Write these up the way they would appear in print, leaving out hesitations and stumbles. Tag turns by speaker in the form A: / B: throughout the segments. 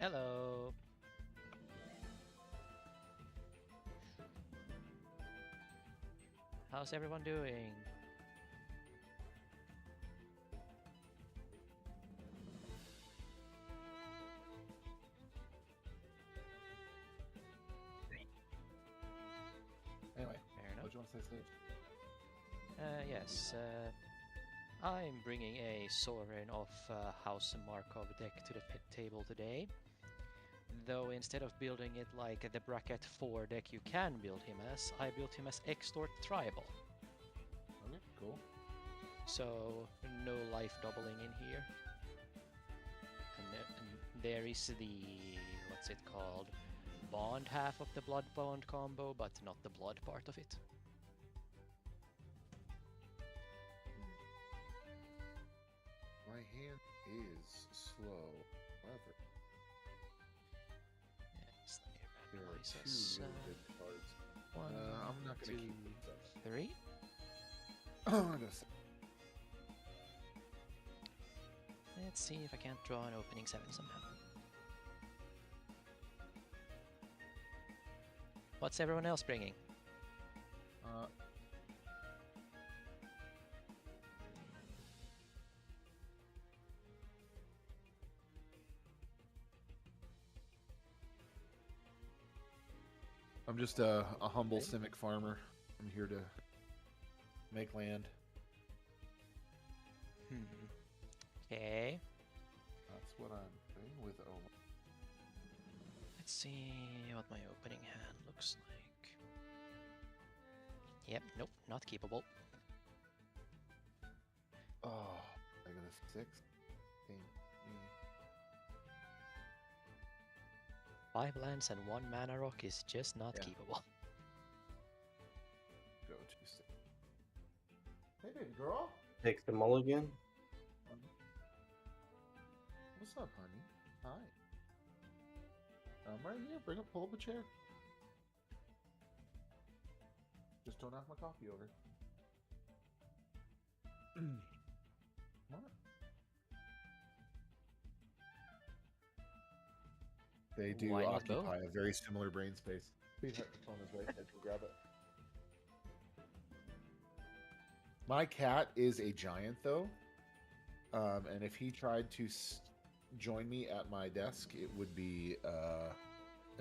A: Hello. How's everyone doing?
B: Anyway,
A: Fair enough.
B: what do you want to say, Sage?
A: Yes, I'm bringing a Sovereign of House Markov deck to the pit table today. Though instead of building it like the bracket 4 deck you can build him as, I built him as Extort Tribal.
B: Okay, cool.
A: So no life doubling in here. And there is the, what's it called, bond half of the blood bond combo, but not the blood part of it.
B: My hand is slow. However,
A: Yes, let me
B: there are
A: randomize
B: two
A: us.
B: really good cards.
A: One,
B: I'm not going to
A: two,
B: keep these.
A: 3.
B: I'm gonna say.
A: Let's see if I can't draw an opening 7 somehow. What's everyone else bringing?
B: I'm just a humble Simic farmer. I'm here to make land.
A: Okay.
B: That's what I'm doing with Oma.
A: Let's see what my opening hand looks like. Yep, nope, not keepable.
B: Oh, I got a 6. Dang me.
A: 5 lands and 1 mana rock is just not
B: Yeah.
A: keepable.
B: Go to 6. Hey, baby girl.
C: Take the mulligan.
B: What's up, honey? Hi. I'm right here. Pull up a chair. Just don't knock my coffee over. Come on. They do
A: Why not
B: occupy
A: both?
B: a very similar brain space. Sweetheart, the phone is right there. Go grab it. My cat is a giant, though. And if he tried to join me at my desk, it would be a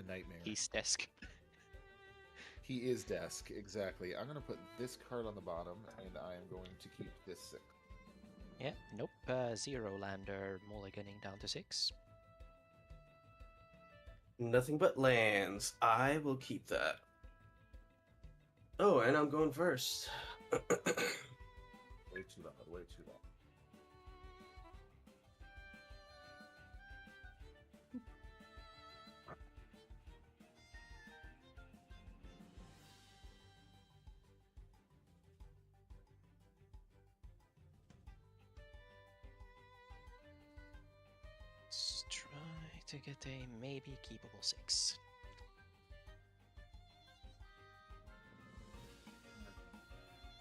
B: nightmare.
A: He's desk.
B: He is desk, exactly. I'm going to put this card on the bottom, and I am going to keep this 6.
A: Yeah, nope, 0 lander mulliganing down to 6.
C: Nothing but lands. I will keep that. Oh, and I'm going first.
B: Way too loud, way too loud.
A: Let's try to get a maybe keepable 6.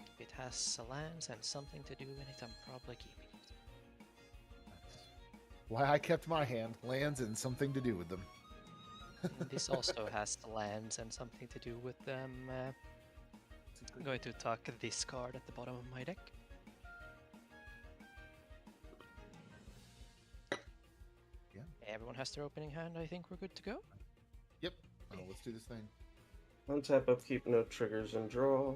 A: If it has lands and something to do with it, I'm probably keeping it.
B: That's why I kept my hand. Lands and something to do with them.
A: This also has lands and something to do with them. I'm going to tuck this card at the bottom of my deck.
B: Yeah.
A: Everyone has their opening hand. I think we're good to go.
B: Yep. Let's do this thing.
C: Untap upkeep, no triggers, and draw.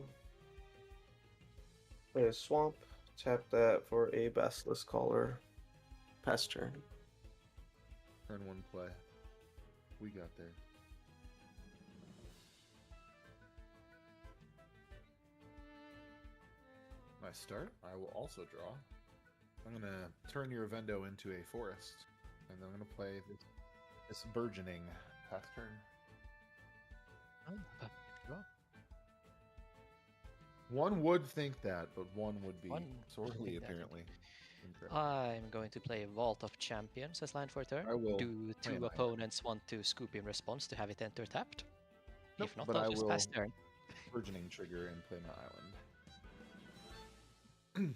C: Play a swamp. Tap that for a Basilisk Caller. Pass turn.
B: Turn 1 play. We got there. My start, I will also draw. I'm going to turn your Avendo into a forest. And then I'm going to play this burgeoning. Pass turn.
A: Oh, draw.
B: One would think that, but one would be
A: One
B: sorely,
A: think that.
B: apparently. Incorrect.
A: I'm going to play Vault of Champions as land for a turn.
B: I will
A: Do
B: play an
A: 2 opponents want to scoop in response to have it enter tapped?
B: Nope,
A: If not,
B: but
A: I'll
B: I
A: just
B: will
A: pass turn.
B: burgeoning trigger and play my island.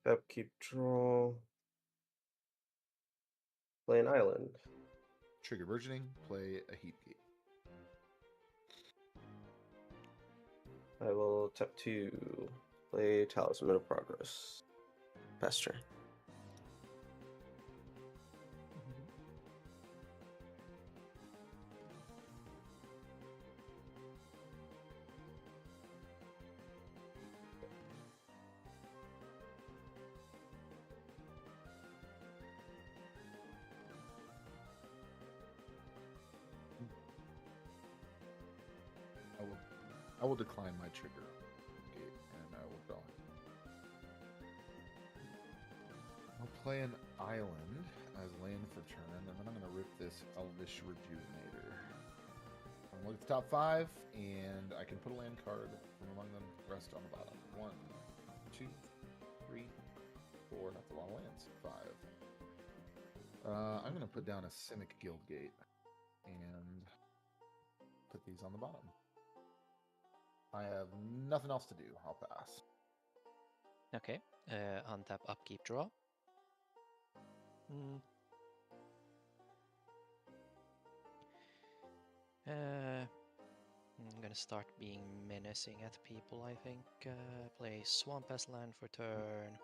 C: Upkeep, draw. Play an island.
B: trigger burgeoning, play a heat gate.
C: I will tap 2, play Talisman of Progress. Pass turn.
B: I will decline my trigger gate, and I will draw. I'll play an island as land for turn, and then I'm going to rip this Elvish Rejuvenator. I'm going to look at the top 5, and I can put a land card from among them, rest on the bottom. 1, 2, 3, 4. That's a lot of lands. 5. I'm going to put down a Simic Guildgate and put these on the bottom. I have nothing else to do. I'll pass.
A: Okay. Untap, upkeep, draw. I'm gonna start being menacing at people, I think. Play Swamp as land for turn.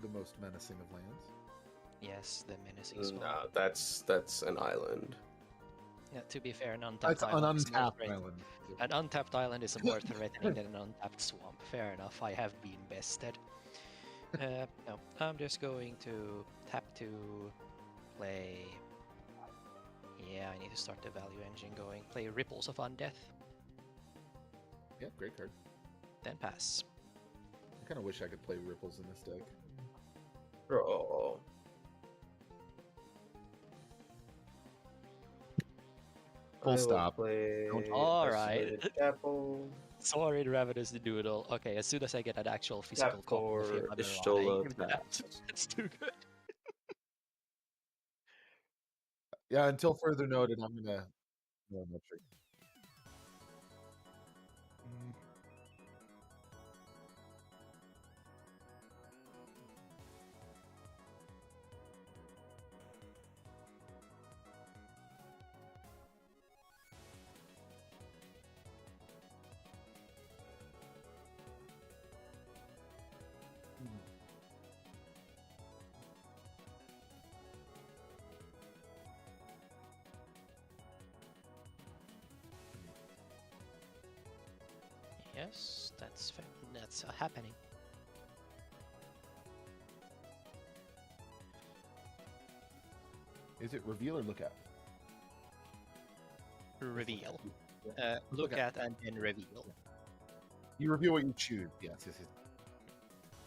B: The most menacing of lands.
A: Yes, the menacing Swamp.
C: Nah, that's an island.
A: Yeah, to be fair, an untapped
B: It's an
A: island is more
B: untapped
A: threat-
B: island.
A: An untapped island is more threatening than an untapped swamp. Fair enough, I have been bested. No, I'm just going to tap to play. Yeah, I need to start the value engine going. Play Ripples of Undeath,
B: Yeah, great card.
A: then pass.
B: I kind of wish I could play Ripples in this deck.
C: Draw.
B: Full stop.
C: Play
A: Alright.
C: Isolated Chapel.
A: Sorry, Ravenous the Doodle. Okay, as soon as I get an actual physical
C: Tap
A: copy of him,
C: for
A: I'm
C: Ishtola
A: like,
C: taps.
A: that's too good.
B: Yeah, until further noted, I'm gonna. No, I'm not sure.
A: Yes, that's fair. That's happening.
B: Is it reveal or look at?
A: Reveal.
B: Yeah.
A: Look at and then reveal.
B: You reveal what you choose. Yes, yes, yes.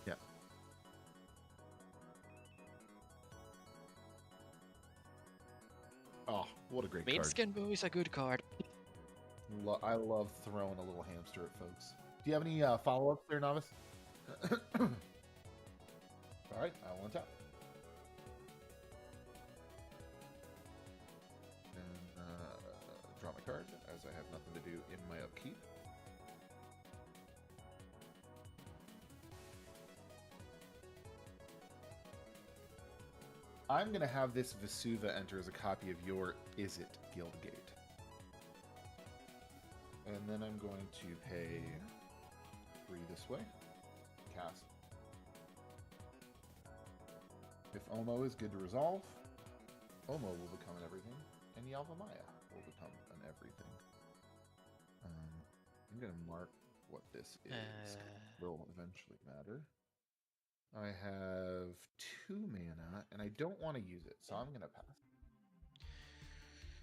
B: Yeah. Oh, what a great card.
A: Minskenbo is a good card.
B: I love throwing a little hamster at folks. Do you have any follow-ups there, Novice? All right, I will untap. And draw my card, as I have nothing to do in my upkeep. I'm going to have this Vesuva enter as a copy of your Is It Guildgate. And then I'm going to pay 3 this way. Cast. If Omo is good to resolve, Omo will become an everything, and Yalvamaya will become an everything. I'm going to mark what this is. 'Cause it will eventually matter. I have 2 mana, and I don't want to use it, so I'm going to pass.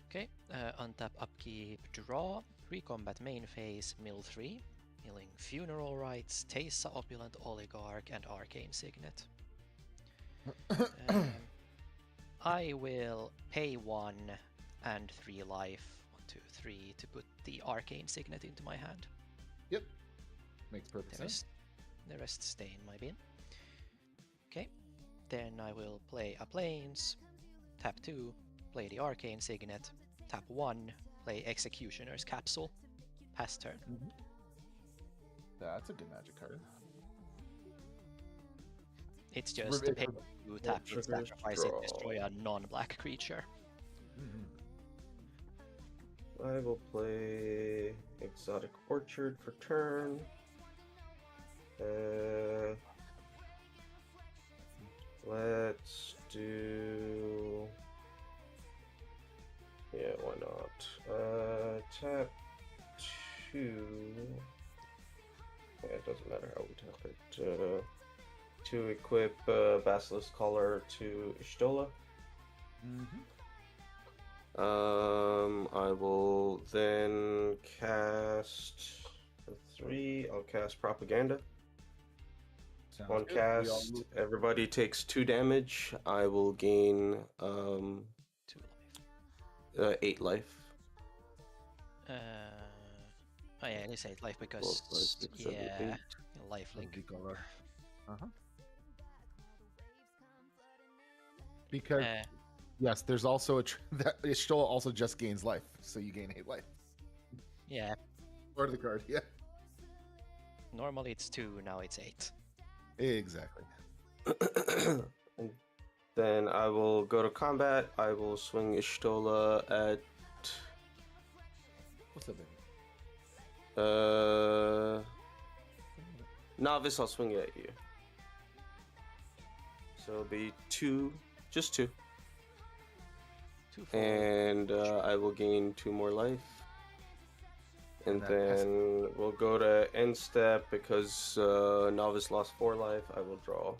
A: Okay, untap, upkeep, draw, recombat main phase, mill 3, milling Funeral Rites, Teysa, Opulent Oligarch, and Arcane Signet. I will pay 1 and 3 life, 1, 2, 3, to put the Arcane Signet into my hand.
B: Yep. Makes perfect sense.
A: The rest stay in my bin. Okay, then I will play a Plains, tap 2, play the Arcane Signet, tap 1, play Executioner's Capsule, pass turn.
B: That's a good magic card.
A: It's just pay to tap it,
C: triggers
A: sacrifice it,
C: draw.
A: destroy a non-black creature.
C: I will play Exotic Orchard for turn. Let's do... Yeah, why not? Tap 2. Yeah, it doesn't matter how we tap it. To equip Basilisk Collar to Ishtola. I will then cast 3. I'll cast Propaganda.
B: Sounds
C: One
B: good.
C: cast, everybody takes 2 damage. I will gain
A: 2
C: 8 life.
A: life. Oh yeah, it is 8 life because
C: 4, 5, 6, 7, 8.
A: life link.
B: Because yes, there's also that Ishtola also just gains life, so you gain 8 life.
A: Yeah.
B: Part of the card, yeah.
A: Normally it's 2, now it's 8.
B: Exactly.
C: And then I will go to combat. I will swing Ishtola at
B: What's up, baby?
C: Novice. I'll swing it at you. So it'll be 2, just 2.
A: 2 forward.
C: And I will gain 2 more life. And
B: that
C: then we'll go to end step because Novice lost 4 life. I will draw.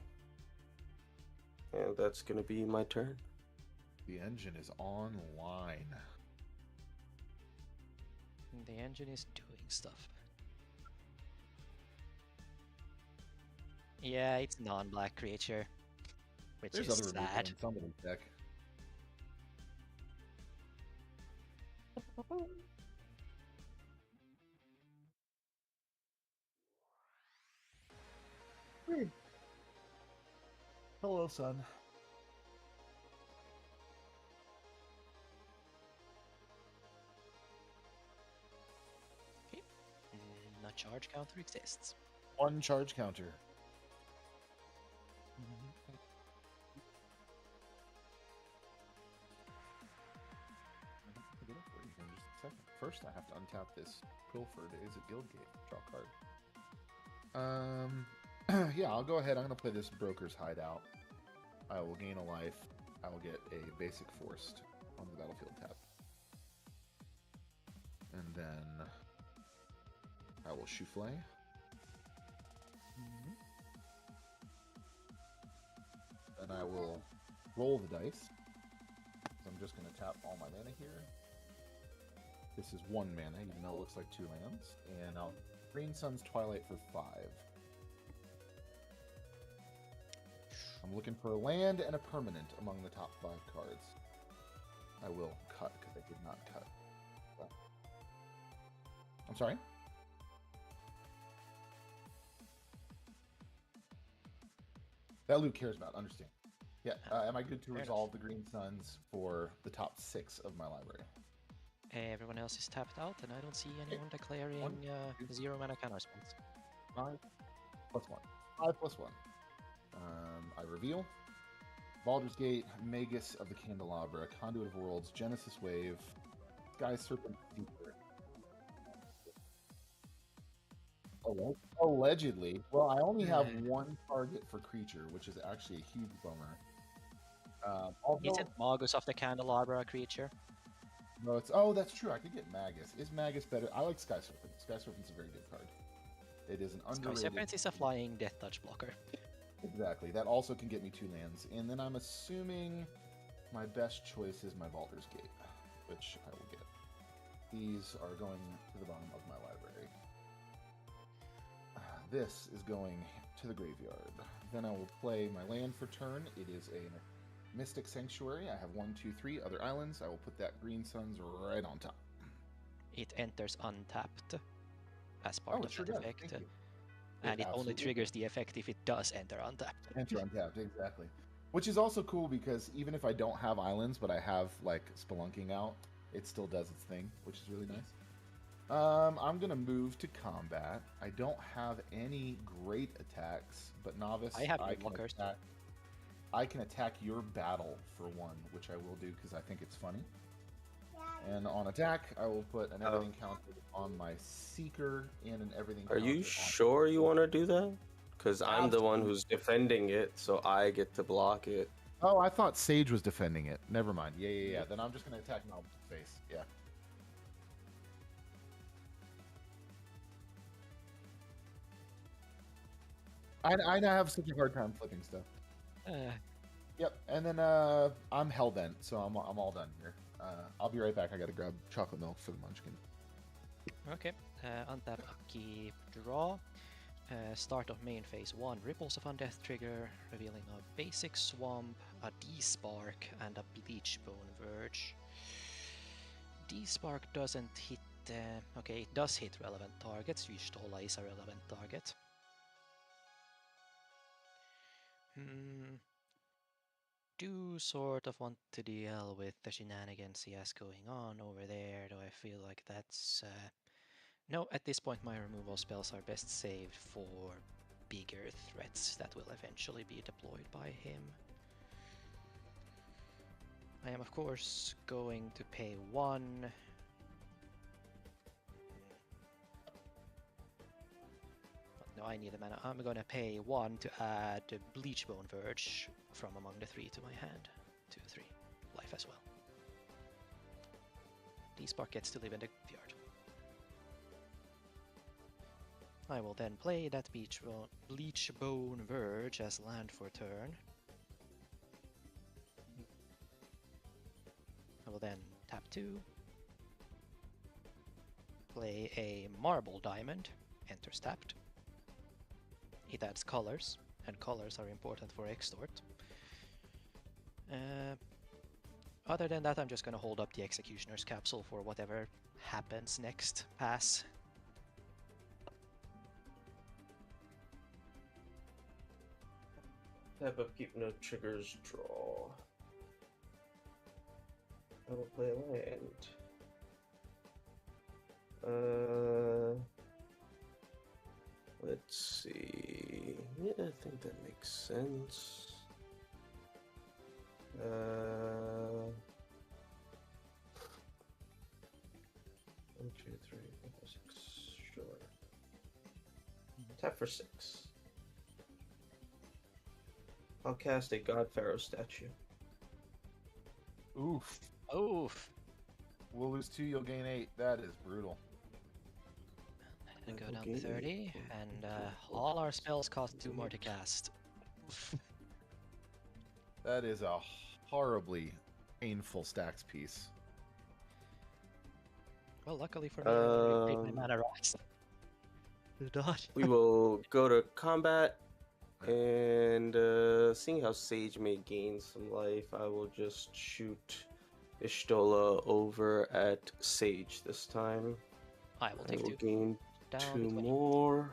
C: And that's going to be my turn.
B: The engine is online.
A: The engine is doing stuff. Yeah, it's non-black creature, which
B: There's
A: is
B: other removal
A: sad.
B: in somebody's deck. Hello, son.
A: Okay. No charge counter exists.
B: 1 charge counter. First, I have to untap this Pilfered. Is it Guildgate? Draw card. Yeah, I'll go ahead. I'm going to play this Broker's Hideout. I will gain a life. I will get a basic forced on the battlefield tap. And then I will Souffle. Then I will roll the dice. I'm just going to tap all my mana here. This is 1 mana, even though it looks like 2 lands. And I'll Green Sun's Twilight for 5. I'm looking for a land and a permanent among the top 5 cards. I will cut, because I did not cut. I'm sorry? That Luke cares about, understand. Yeah, am I good to resolve the Green Suns for the top 6 of my library?
A: Everyone else is tapped out, and I don't see anyone declaring 0 mana counterspells.
B: 5 plus 1. 5 plus 1. I reveal Baldur's Gate, Magus of the Candelabra, Conduit of Worlds, Genesis Wave, Sky Serpent Seeker. Allegedly. Well, I only have 1 target for creature, which is actually a huge bummer.
A: Isn't Magus of the Candelabra a creature?
B: No, it's that's true. I could get Magus. Is Magus better? I like Sky Serpent. Sky Serpent's a very good card. It is an underrated.
A: Sky Serpent is a flying death touch blocker.
B: Exactly. That also can get me 2 lands. And then I'm assuming my best choice is my Baldur's Gate, which I will get. These are going to the bottom of my library. This is going to the graveyard. Then I will play my land for turn. It is a Mystic Sanctuary. I have 1, 2, 3 other islands. I will put that Green Suns right on top.
A: It enters untapped as part of
B: sure
A: that
B: does.
A: effect. And it only triggers the effect if it does enter untapped.
B: Enter untapped, exactly. Which is also cool because even if I don't have islands, but I have like Spelunking out, it still does its thing, which is really nice. I'm gonna move to combat. I don't have any great attacks, but novice,
A: I have
B: I
A: no
B: can
A: blockers.
B: attack. I can attack your battle for one, which I will do because I think it's funny. And on attack, I will put an everything counter on my seeker and an everything
C: Are
B: counter
C: you
B: on.
C: sure you want to do that? Because I'm the one
B: Absolutely.
C: who's defending it, so I get to block it.
B: Oh, I thought Sage was defending it. Never mind. Yeah. Then I'm just gonna attack Novice's face. Yeah. I now have such a hard time flipping stuff.
A: Uh,
B: Yep, and then I'm hellbent, so I'm all done here. I'll be right back. I gotta grab chocolate milk for the munchkin.
A: okay. Untap, upkeep, draw. Start of main phase 1. Ripples of Undeath trigger, revealing a basic swamp, a D-Spark, and a Bleachbone Verge. D-Spark doesn't hit. Okay, it does hit relevant targets. Y'shtola is a relevant target. Do sort of want to deal with the shenanigans he has going on over there, though I feel like that's... No, at this point my removal spells are best saved for bigger threats that will eventually be deployed by him. I am of course going to pay 1. No, I need a mana. I'm gonna pay 1 to add Bleachbone Verge from among the 3 to my hand. 2, 3. Life as well. D-Spark gets to live in the graveyard. I will then play that Bleachbone Verge as land for turn. I will then tap 2. Play a Marble Diamond. Enters tapped. It adds colors, and colors are important for Extort. Other than that, I'm just gonna hold up the Executioner's Capsule for whatever happens next. Pass.
C: Tap upkeep, no triggers, draw. I will play a land. Let's see. Yeah, I think that makes sense. 1, 2, 3, 4, 5, 6. Sure. Tap for 6. I'll cast a God Pharaoh statue.
B: Oof.
A: Oof.
B: We'll lose 2, you'll gain 8. That is brutal.
A: And go down
C: Okay.
A: 30, and all our spells cost 2 more to cast.
B: That is a horribly painful stacks piece.
A: Well, luckily for me, I already paid my mana rocks.
C: We will go to combat, and seeing how Sage may gain some life, I will just shoot Y'shtola over at Sage this time.
A: I will take 2.
C: Gain
A: Down
C: 2
A: to 20.
C: more.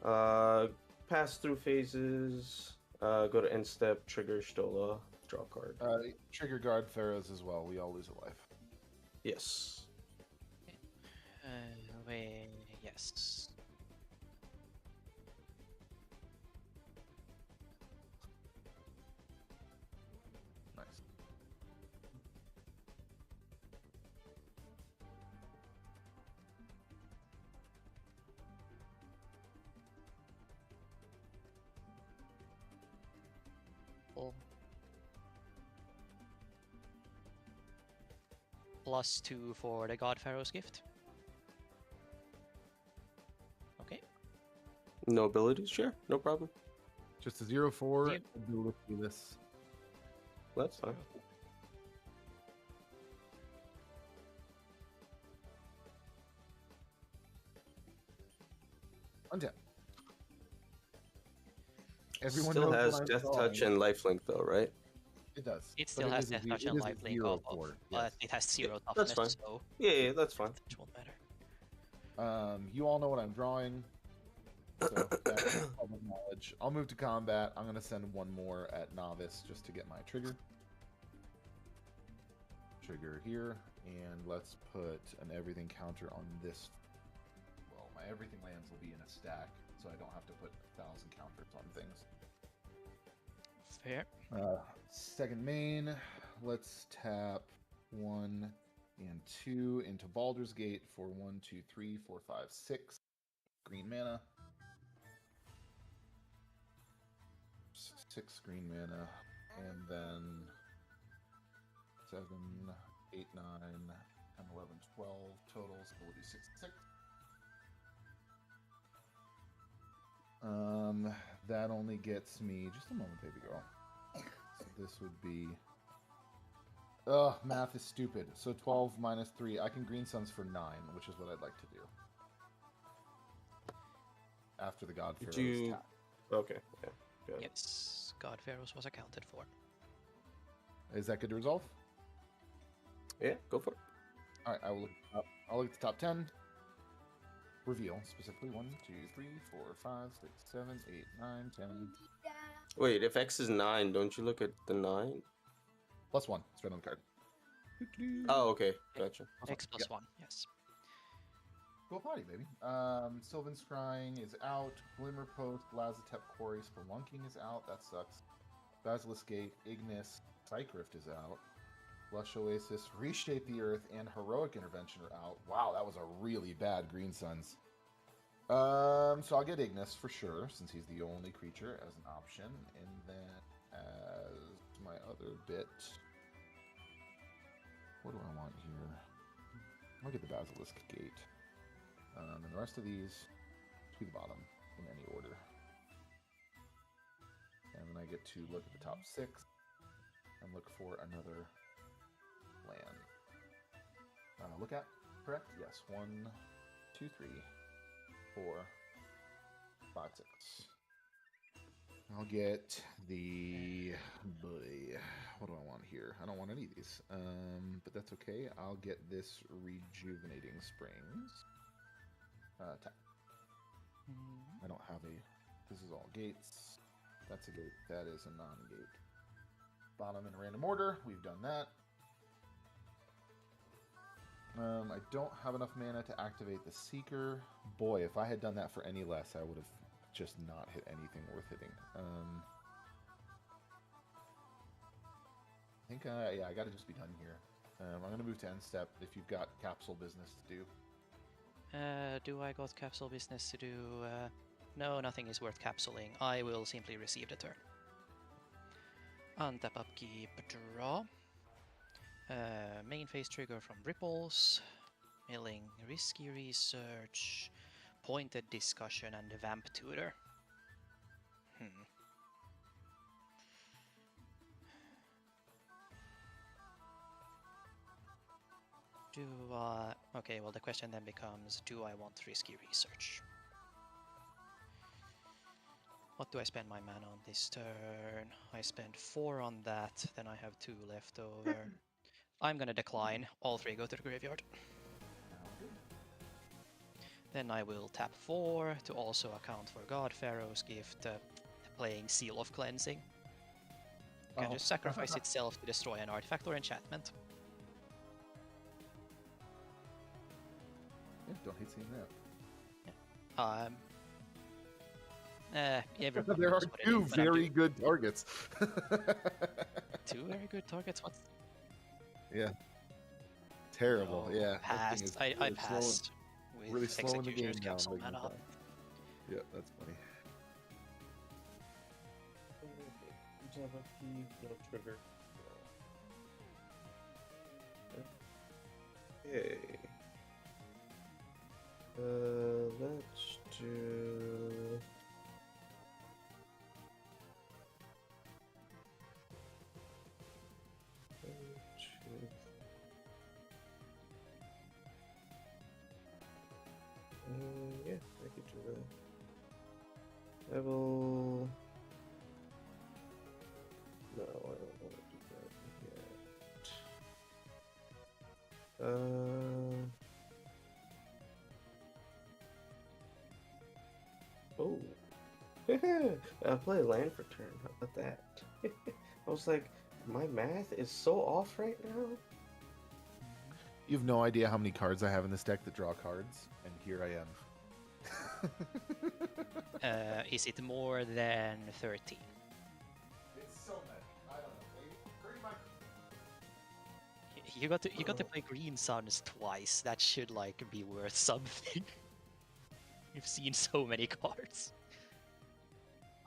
C: Pass through phases. Go to end step, trigger Y'shtola, draw a card.
B: Trigger guard pharaohs as well. We all lose a life.
C: Yes.
A: Yes.
B: Nice.
A: +2 for the God Pharaoh's gift. Okay.
C: No abilities, sure, no problem.
B: Just a 0/4
A: Yep.
B: ability this.
C: That's fine.
B: Untap. Everyone
C: Still
B: knows
C: has
B: what I'm
C: Death
B: drawing.
C: Touch and Lifelink though, right?
B: It does.
A: It
B: but
A: still has
B: is a
A: Death
B: ze-
A: Touch
B: it
A: and
B: is a
A: Lifelink
B: 0/4,
A: off, but
B: yes.
A: it has 0
C: that's
A: toughness,
C: fine.
A: so
C: Yeah, that's fine.
A: it won't matter.
B: You all know what I'm drawing. So that's public knowledge. I'll move to combat. I'm going to send 1 more at novice just to get my trigger. Trigger here. And let's put an everything counter on this. Well, my everything lands will be in a stack, so I don't have to put 1,000 counters on things.
A: Fair.
B: Second main, let's tap 1 and 2 into Baldur's Gate for 1, 2, 3, 4, 5, 6 green mana. 6 green mana, and then 7, 8, 9, 10, 11, 12 totals. So we'll do 6, 6. That only gets me just a moment, baby girl. So this would be. Ugh, math is stupid. So 12 minus 3. I can green suns for 9, which is what I'd like to do. After the God Pharaoh's tap.
C: Okay. Yeah. Good.
A: Yes, God Pharaohs was accounted for.
B: Is that good to resolve?
C: Yeah, go for it.
B: All right, I will look up. I'll look at the top 10. Reveal specifically 1, 2, 3, 4, 5, 6, 7, 8, 9, 10.
C: Wait, if X is 9, don't you look at the 9?
B: +1. It's right on the card.
C: Oh, okay. Gotcha.
A: X plus 1, yes.
B: Go party, baby. Sylvan Scrying is out. Glimmer Post, Lazatep Quarry, Spelunking is out. That sucks. Basilisk Gate, Ignis, Psychrift is out. Lush Oasis, Reshape the Earth, and Heroic Intervention are out. Wow, that was a really bad Green Suns. So I'll get Ignis for sure, since he's the only creature as an option. And then as my other bit, what do I want here? I'll get the Basilisk Gate. And the rest of these to the bottom in any order. And then I get to look at the top 6 and look for another land. Look at, correct? Yes. 1, 2, 3, 4, 5, 6. I'll get the boy. What do I want here? I don't want any of these. But that's okay. I'll get this Rejuvenating Springs. Tap. I don't have a. This is all gates. That's a gate. That is a non-gate. Bottom in a random order. We've done that. I don't have enough mana to activate the Seeker. Boy, if I had done that for any less, I would have just not hit anything worth hitting. I think, yeah, I got to just be done here. I'm going to move to end step if you've got capsule business to do.
A: Do I got capsule business to do? No, nothing is worth capsuling. I will simply receive the turn. Untap, upkeep, draw. Main phase trigger from Ripples. Milling, Risky Research. Pointed Discussion and Vamp Tutor. Okay, well the question then becomes, do I want Risky Research? What do I spend my mana on this turn? I spend 4 on that, then I have 2 left over. I'm gonna decline, all 3 go to the graveyard. Then I will tap 4 to also account for God Pharaoh's Gift, playing Seal of Cleansing. Can just sacrifice itself to destroy an artifact or enchantment.
B: Yeah, don't hate seeing
A: that.
B: There are 2 very good targets.
A: 2 very good targets? What?
B: Yeah. Terrible,
A: No,
B: yeah.
A: Passed. I passed. With
B: really slowing the game
A: Executioner's
B: down.
A: Capsule mana.
B: Yeah, that's funny.
C: Trigger. Okay. Let's do. Yeah, I could do that. I will. No, I don't want to do that yet. Oh. I'll play a land for turn. How about that? I was like, my math is so off right now.
B: You have no idea how many cards I have in this deck that draw cards, and here I am.
A: Is it more than 13?
B: It's so many. I don't know. Maybe pretty much.
A: You got to play Green Suns twice. That should like be worth something. You've seen so many cards.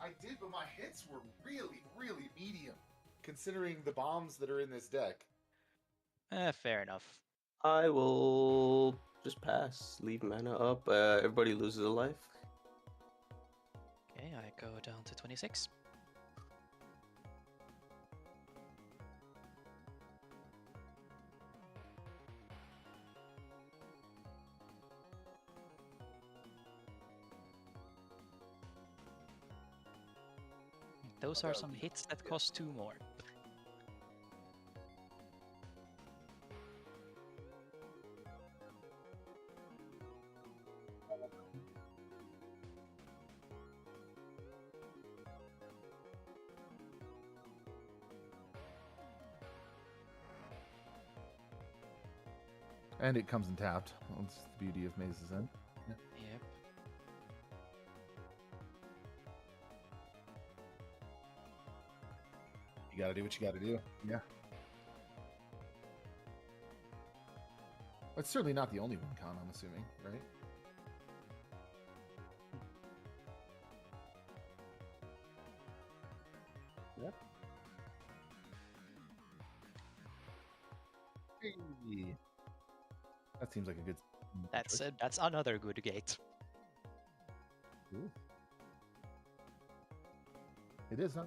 B: I did, but my hits were really, really medium, considering the bombs that are in this deck.
A: Fair enough.
C: I will just pass. Leave mana up. Everybody loses a life.
A: Okay, I go down to 26. Those are some hits that cost 2 more.
B: And it comes in tapped. That's the beauty of Maze's End.
A: Yep.
B: You gotta do what you gotta do. Yeah. It's certainly not the only one, Con, I'm assuming, right? Yep. Hey. That seems like a good.
A: That's another good gate.
B: Ooh. It is, huh?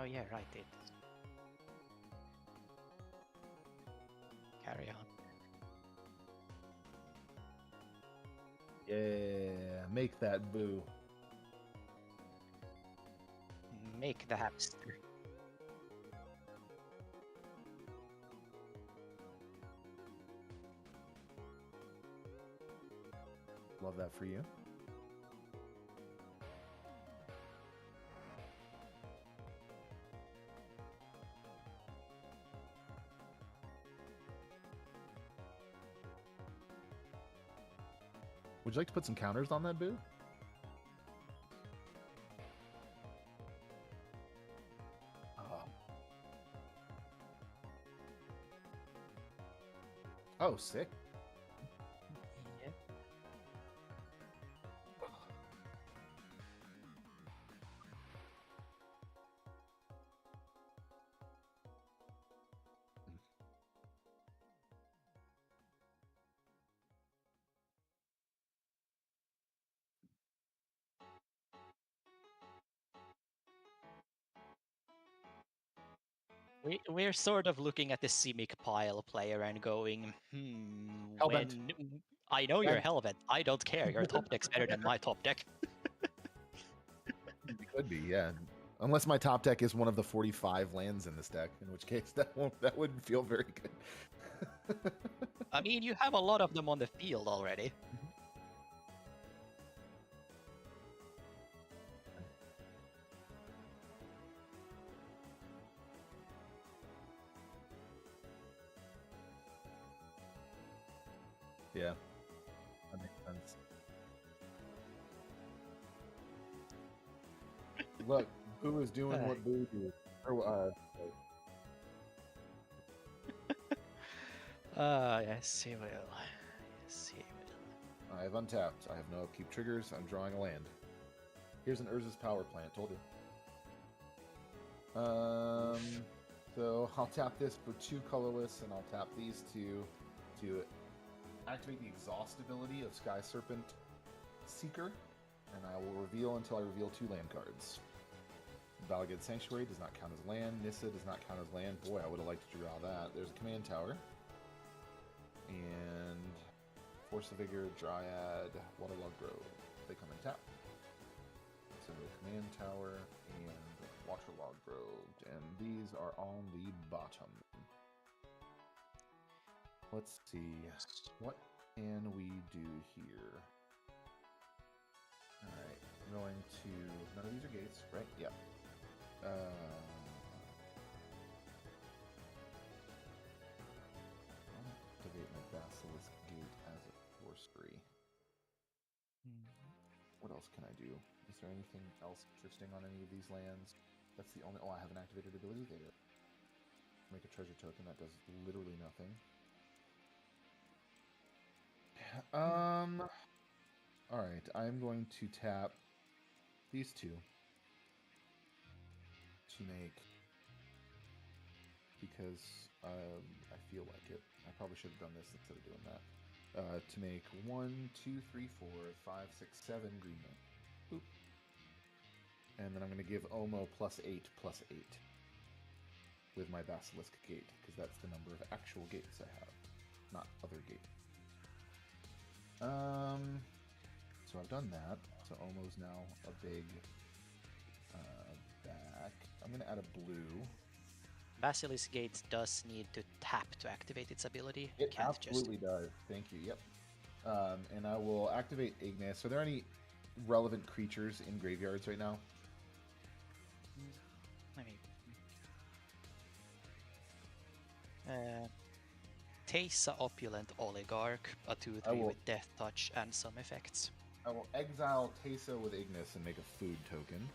A: Oh yeah, right. It. Carry on.
B: Yeah, make that boo.
A: Make the hamster.
B: Love that for you. Would you like to put some counters on that boo? Oh, sick.
A: Yeah. We're sort of looking at the Simic pile player and going,
B: Hellbent.
A: I know you're
B: Bent.
A: Hellbent. I don't care. Your top deck's better than my top deck.
B: It could be, yeah. Unless my top deck is one of the 45 lands in this deck, in which case that wouldn't feel very good.
A: I mean, you have a lot of them on the field already.
B: Yeah, that makes sense. Look, Boo is doing what Boo do.
A: Yes, he will. Yes, he will.
B: I have untapped. I have no upkeep triggers. I'm drawing a land. Here's an Urza's power plant. Told you. So I'll tap this for 2 colorless, and I'll tap these 2 to activate the exhaust ability of Sky Serpent Seeker, and I will reveal until I reveal 2 land cards. Valgate Sanctuary does not count as land. Nissa does not count as land. Boy, I would have liked to draw that. There's a command tower. And Force of Vigor, Dryad, Waterlogged Grove. They come in tap. So command tower and Waterlogged Grove. And these are on the bottom. Let's see. What can we do here? Alright, I'm going to... None of these are gates, right? Yeah. free. What else can I do? Is there anything else interesting on any of these lands? That's the only... Oh, I have an activated ability there. Make a treasure token that does literally nothing. Alright, I'm going to tap these two to make... Because I feel like it. I probably should have done this instead of doing that. To make 1, 2, 3, 4, 5, 6, 7 green men. Boop. And then I'm going to give Omo +8/+8 with my Basilisk Gate, because that's the number of actual gates I have, not other gate. So I've done that. So Omo's now a big back. I'm going to add a blue.
A: Basilisk Gate does need to tap to activate its ability.
B: It
A: Can't
B: absolutely does. Thank you. Yep. And I will activate Ignis. Are there any relevant creatures in graveyards right now?
A: Let me. Teysa Opulent Oligarch, a 2/3 with Death Touch and some effects.
B: I will exile Teysa with Ignis and make a food token.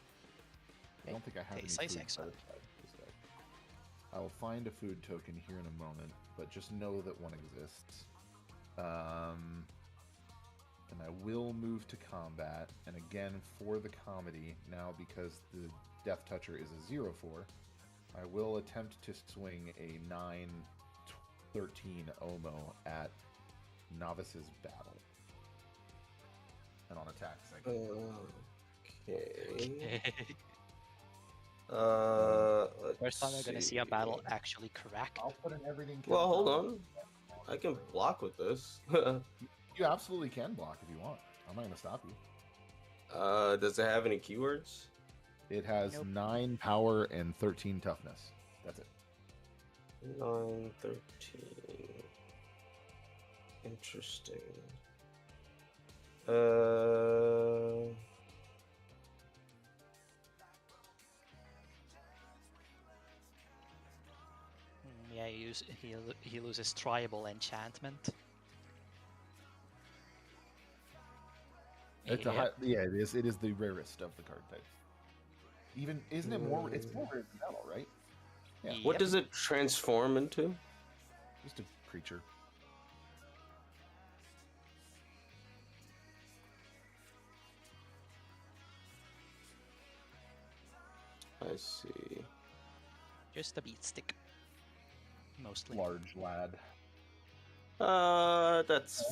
B: I don't think I have
A: Teysa
B: any
A: is
B: food
A: excellent.
B: this deck. I will find a food token here in a moment, but just know that one exists. And I will move to combat, and again for the comedy, now because the Death Toucher is a 0/4, I will attempt to swing a 9/13 Omo at Novice's Battle. And on attacks, I can...
C: Okay.
A: First time we're gonna see a battle actually cracked.
B: I'll put in everything...
C: Well, hold on. I can block with this.
B: You absolutely can block if you want. I'm not going to stop you.
C: Does it have any keywords?
B: It has
A: Nope.
B: 9 power and 13 toughness. That's it.
C: 9, 13. Interesting.
A: Yeah, he loses Tribal Enchantment.
B: It's a high, yeah, it is. It is the rarest of the card types. Even isn't it more? It's more rare than metal, right? Yeah.
C: What does it transform into?
B: Just a creature.
C: I see.
A: Just a beat stick. Mostly.
B: Large lad.
C: That's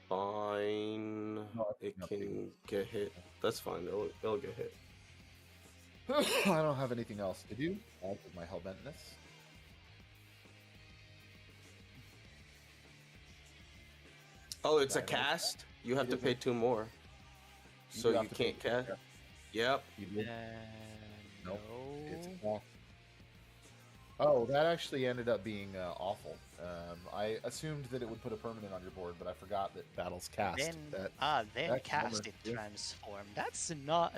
C: fine.
B: No,
C: It
B: nothing.
C: can get hit. That's fine. It'll get hit.
B: I don't have anything else to do. I'll put my hellbentness.
C: Oh, it's a
B: Dino.
C: cast? You have
B: It
C: to
B: is
C: pay
B: a-
C: 2 more.
B: You
C: So
B: do have
C: you
B: to pay
C: can't cast? Yep.
B: You did.
A: No.
B: It's off. Oh, that actually ended up being awful. I assumed that it would put a permanent on your board, but I forgot that battles cast.
A: Then
B: that
A: cast
B: bummer.
A: it transform. That's not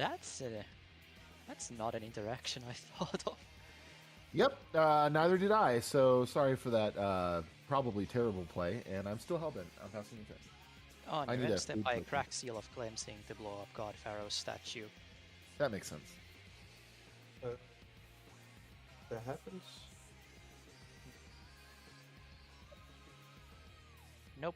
A: an interaction I thought of.
B: Yep, neither did I, so sorry for that probably terrible play, and I'm still hellbent. I'm passing your turn.
A: On
B: I
A: your
B: need a
A: end step,
B: food
A: I
B: token.
A: crack Seal of Cleansing to blow up God Pharaoh's statue.
B: That makes sense.
C: That happens.
A: Nope.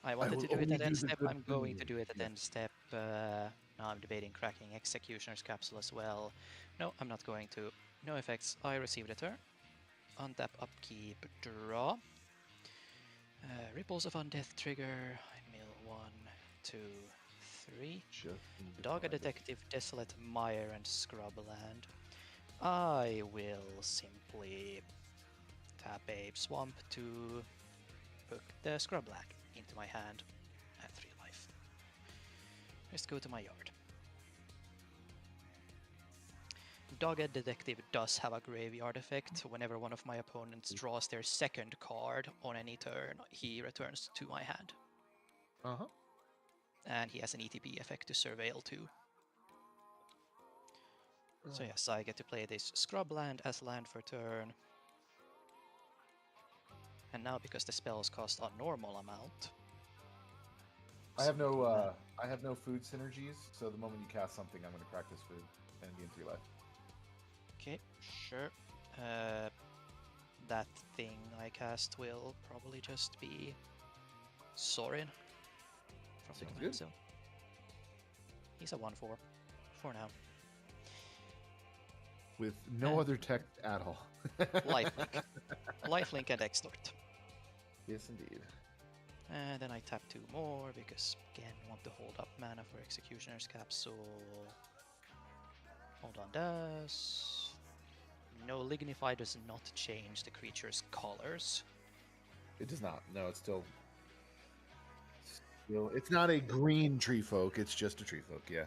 A: I wanted
B: will
A: to do it
B: only
A: at
B: do
A: end
B: the
A: step.
B: good
A: I'm going to
B: thing.
A: do it at
B: Yeah.
A: end step. Now I'm debating cracking Executioner's Capsule as well. No, I'm not going to. No effects. I receive the turn. Untap, upkeep, draw. Ripples of Undeath trigger. I mill 1, 2, 3.
B: Just need to
A: Dog
B: find it.
A: Detective, Desolate Mire, and Scrubland. I will simply tap a swamp to put the Scrubland into my hand at 3 life. Just go to my yard. Dogged Detective does have a graveyard effect. Whenever one of my opponents draws their second card on any turn, he returns to my hand.
B: Uh-huh.
A: And he has an ETB effect to Surveil too. So yes, I get to play this Scrubland as land for turn. And now because the spells cost a normal amount,
B: I have no food synergies, so the moment you cast something, I'm going to crack this food and gain 3 life.
A: Okay, sure. That thing I cast will probably just be Sorin from the
B: Sounds
A: command
B: good.
A: zone. He's a 1/4 for now.
B: With no other text at all.
A: Lifelink. Lifelink and Extort.
B: Yes, indeed.
A: And then I tap 2 more because, again, want to hold up mana for Executioner's Capsule. Hold on, does... No, Lignify does not change the creature's colors.
B: It does not. No, it's still... It's not a green tree folk, it's just a tree folk, yeah.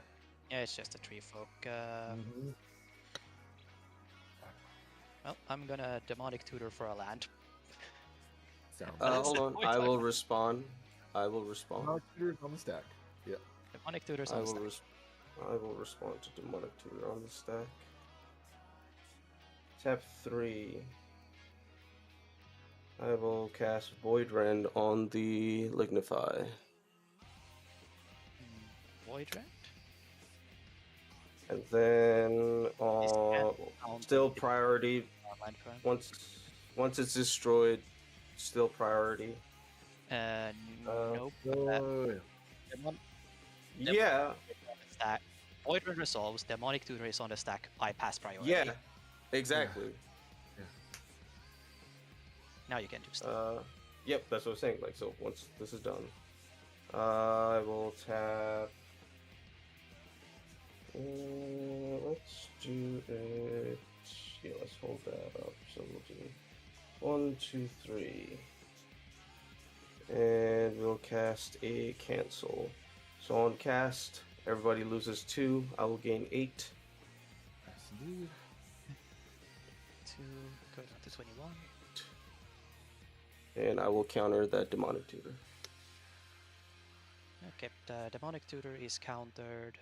A: Yeah, it's just a tree folk.
B: Mhm.
A: Well, I'm gonna Demonic Tutor for a land.
B: Sounds
A: That's
C: Hold
A: the
C: on.
A: point
C: I
A: I'm-
C: will respond. I will respond.
B: Demonic Tutor's on the stack. Yeah.
A: Demonic Tutor's
C: I
A: on the
C: will,
A: stack.
C: I will respond to Demonic Tutor on the stack. Tap 3. I will cast Void Rend on the Lignify.
A: Void Rend?
C: And then still priority.
A: Land prime.
C: Once it's destroyed, still priority.
A: Nope.
C: Yeah.
A: Stack. Void Rend resolves. Demonic Tutor is on the stack. I pass priority.
C: Yeah. Exactly.
A: Now you can do stuff.
C: Yep, that's what I'm saying. Like, so once this is done, I will tap. Let's do it. Yeah, let's hold that up. So we'll do 1, 2, 3, and we'll cast a cancel. So on cast, everybody loses 2. I will gain 8.
B: Yes, indeed.
A: 2 goes on to 21.
C: And I will counter that Demonic Tutor.
A: Okay, the Demonic Tutor is countered.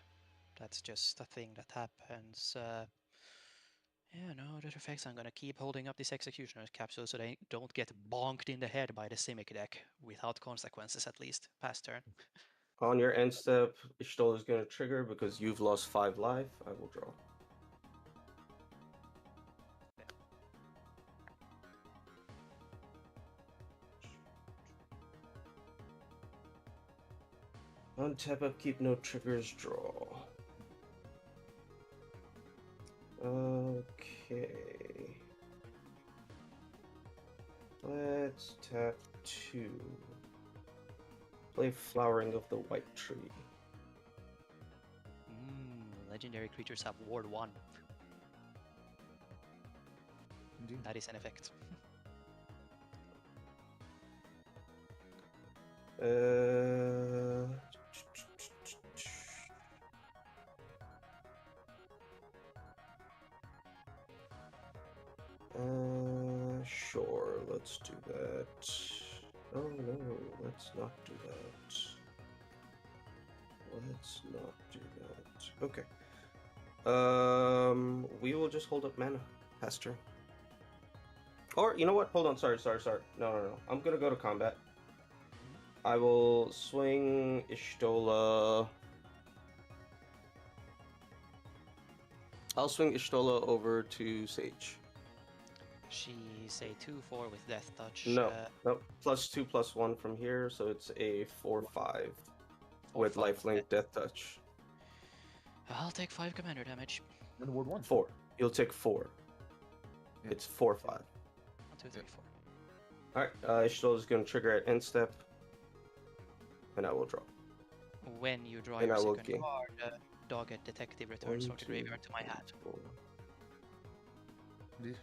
A: That's just a thing that happens. Yeah, no other effects. I'm gonna keep holding up this Executioner's Capsule so they don't get bonked in the head by the Simic deck without consequences, at least. Past turn.
C: On your end step, Ishtola is going to trigger because you've lost 5 life. I will draw. Untap upkeep, no triggers, draw. Okay. Let's tap 2. Play Flowering of the White Tree.
A: Legendary creatures have Ward 1.
B: Indeed.
A: That is an effect.
C: Sure, let's do that. Oh no, let's not do that. Let's not do that. Okay. We will just hold up mana. Past turn. Or, you know what? Hold on, sorry. No. I'm gonna go to combat. I will swing Ishtola. I'll swing Ishtola over to Sage.
A: She's a 2/4 with Death Touch.
C: No, nope. +2/+1 from here, so it's a 4/5 with
A: 4/5
C: lifelink Death Touch.
A: I'll take 5 commander damage.
B: And Ward 1.
C: 4. You'll take 4.
B: Yeah.
C: It's 4/5.
A: 1, 2, 3, 4.
C: Alright, Ishtola is going to trigger at end step, and I will draw.
A: When you draw
C: And
A: your
C: I will
A: second
C: gain.
A: card, Dogged Detective returns
C: 1,
A: from the
C: 2,
A: graveyard to my hand.
C: 4.
B: Indeed.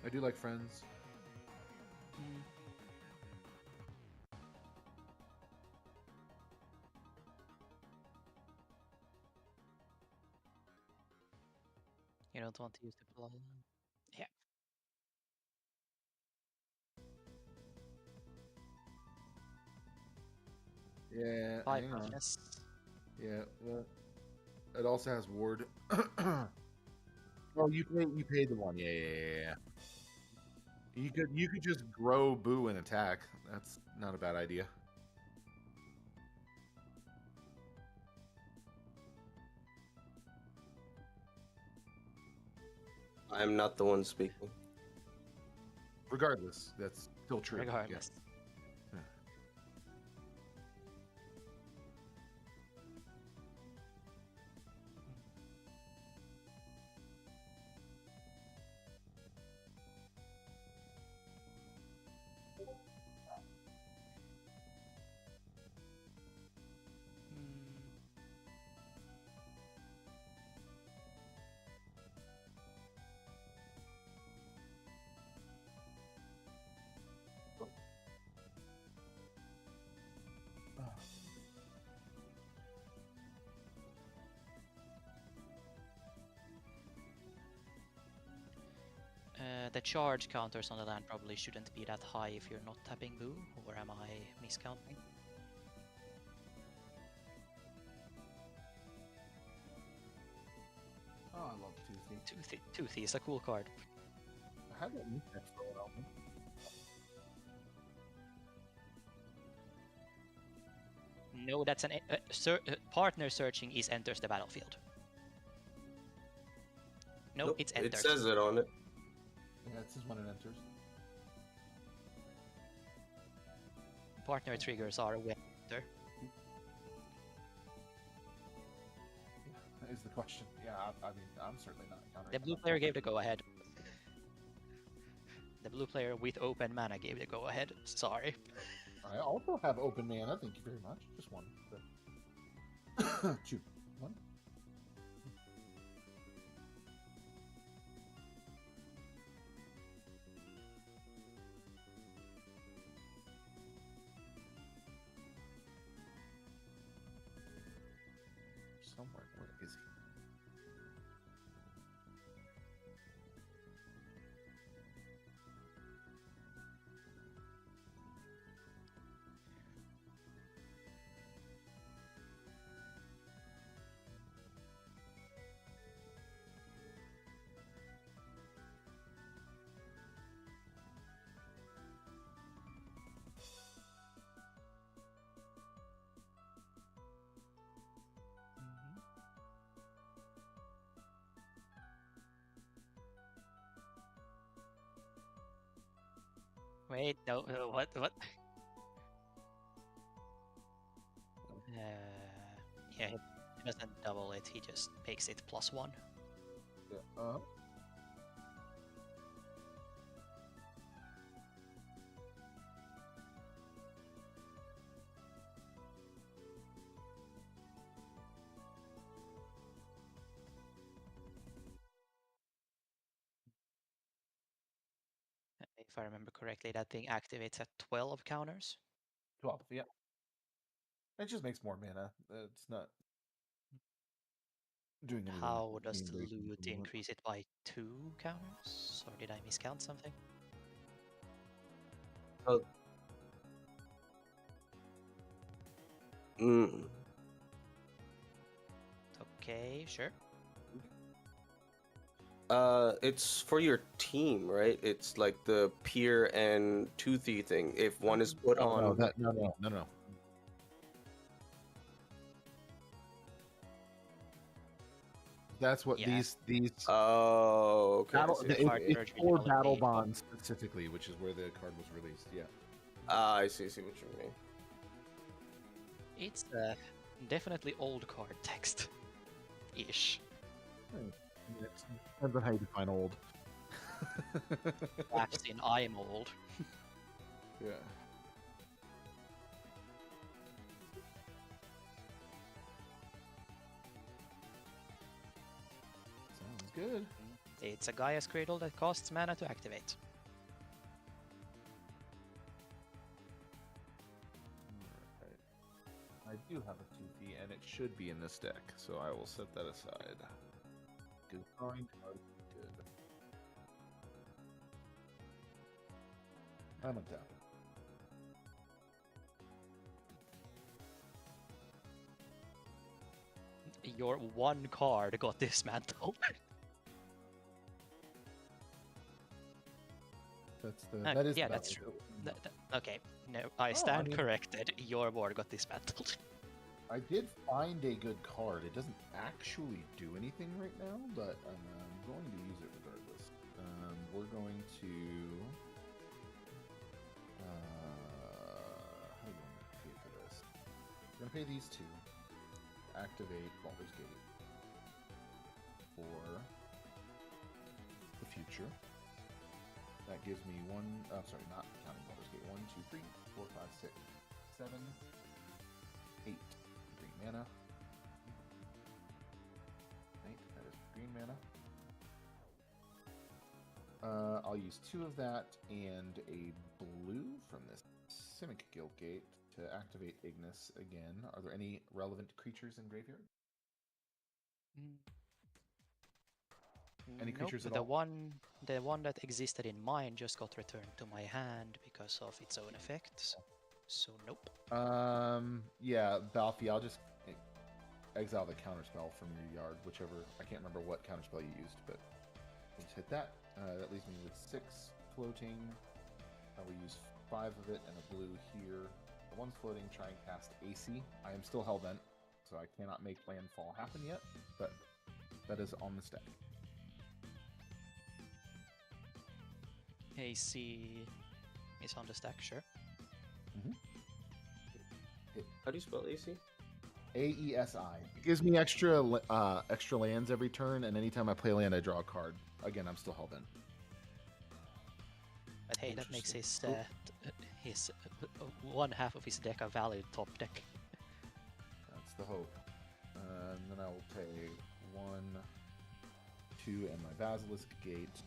B: I do like Friends.
A: Mm. You don't want to use the blood. Yeah.
B: Yeah,
A: Five
B: hang on.
A: toughness.
B: Yeah, well, it also has ward. Oh, you paid the one. Yeah. You could just grow Boo and attack. That's not a bad idea.
C: I'm not the one speaking.
B: Regardless, that's still true.
A: Regardless.
B: Yeah.
A: Mm. The charge counters on the land probably shouldn't be that high if you're not tapping Boo, or am I miscounting?
B: Oh, I love Toothy.
A: Toothy is a cool card.
B: I had that mismatch for a while.
A: No, that's an partner searching is enters the battlefield. No,
C: Nope,
A: it's
C: it
A: enters.
C: says it on it.
B: Yeah, it says when it enters.
A: Partner triggers are when enter.
B: That is the question. Yeah, I mean, I'm certainly not countering.
A: The blue player gave the go-ahead. The blue player with open mana gave the go-ahead. Sorry.
B: I also have open mana. Thank you very much. Just one. But... Two. One. Somewhere. Where is he?
A: Wait, no, what? Yeah, he doesn't double it, he just makes it +1.
B: Yeah.
A: If I remember correctly, that thing activates at 12 counters.
B: 12. Yeah. It just makes more mana. It's not doing anything.
A: How does the
B: game-breaking at
A: loot
B: the moment.
A: increase it by 2 counters? Or did I miscount something?
C: Oh. Mm.
A: Okay, sure.
C: It's for your team, right? It's like the Pier and Toothy thing. If one is put on,
B: No. That's what
A: Yeah.
B: these
C: oh, okay.
B: battle.
C: I see.
B: It's for battle bonds specifically, which is where the card was released. Yeah.
C: I see what you mean.
A: It's definitely old card text. Ish.
B: It depends on how you define old.
A: I've seen I'm old.
B: Yeah. Sounds good.
A: It's a Gaia's Cradle that costs mana to activate.
B: I do have a 2P, and it should be in this deck, so I will set that aside. Good drawing card, good. I'm on tap.
A: Your one card got dismantled.
B: That is
A: yeah,
B: valid.
A: that's true. Okay, no, I stand
B: mean-
A: corrected. Your board got dismantled.
B: I did find a good card. It doesn't actually do anything right now, but I'm going to use it regardless. We're going to... how do you want to pay for this? We're going to pay these two. Activate Baldur's Gate. For the future. That gives me one... sorry, not counting Baldur's Gate. 1, 2, 3, 4, 5, 6, 7, 8. Green mana. Right, that is green mana. I'll use 2 of that and a blue from this Simic Guildgate to activate Ignis again. Are there any relevant creatures in graveyard? Any creatures
A: Nope,
B: at all?
A: the one that existed in mine just got returned to my hand because of its own effects. So nope.
B: Yeah, Balfi, I'll just exile the counterspell from your yard, whichever. I can't remember what counterspell you used, but let's hit that. That leaves me with 6 floating. I will use 5 of it and a blue here. The one's floating, try and cast AC. I am still hellbent, so I cannot make landfall happen yet, but that is on the stack.
A: AC is on the stack, sure.
C: How do you spell AC?
B: AESI. It gives me extra lands every turn, and anytime I play land, I draw a card. Again, I'm still hellbent.
A: But hey, that makes his
B: Interesting.
A: one half of his deck a valid top deck.
B: That's the hope. And then I will pay 1, 2, and my Basilisk Gate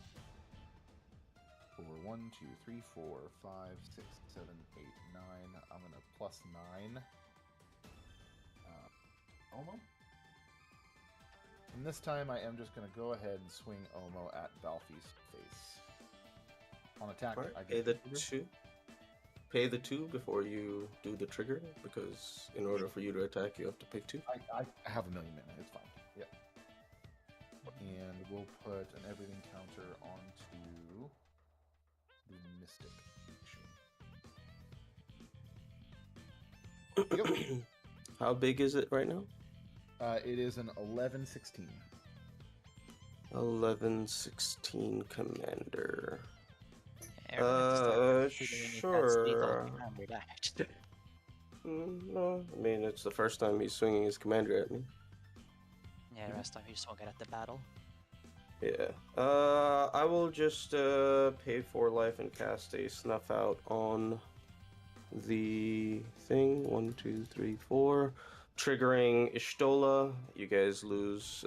B: for 1, 2, 3, 4, 5, 6, 7, 8, 9. I'm gonna plus 9. Omo. And this time I am just gonna go ahead and swing Omo at Balfi's face. On attack,
C: Right.
B: I
C: Pay
B: get
C: the
B: trigger.
C: 2. Pay the 2 before you do the trigger, because in order for you to attack, you have to pay 2.
B: I have a million mana. It's fine. Yep. And we'll put an everything counter onto the Mystic. Yep.
C: How big is it right now?
B: It is an 11/16.
C: 11/16 commander.
A: Sure.
C: Sure. No, I mean, it's the first time he's swinging his commander at me.
A: Yeah, last time he swung it at the battle.
C: Yeah. I will just pay 4 life and cast a snuff out on the thing. 1, 2, 3, 4. Triggering Ishtola. You guys lose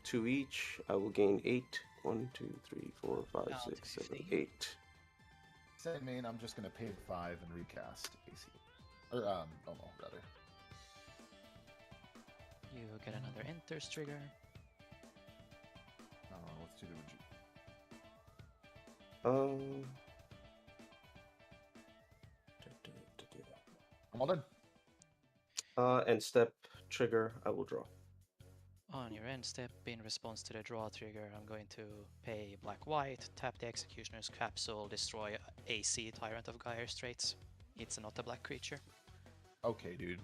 C: 2 each. I will gain 8. 1, 2, 3, 4, 5,
A: Down
C: 6,
A: to
C: 7,
A: 15.
C: 8.
B: Same main, I'm just gonna pay 5 and recast AC. Or Omo, rather.
A: You get another enters trigger.
B: Let's do the I'm all done.
C: And step trigger, I will draw.
A: On your end step, in response to the draw trigger, I'm going to pay black-white, tap the Executioner's Capsule, destroy AC, Tyrant of Gaia Straits. It's not a black creature.
B: Okay, dude.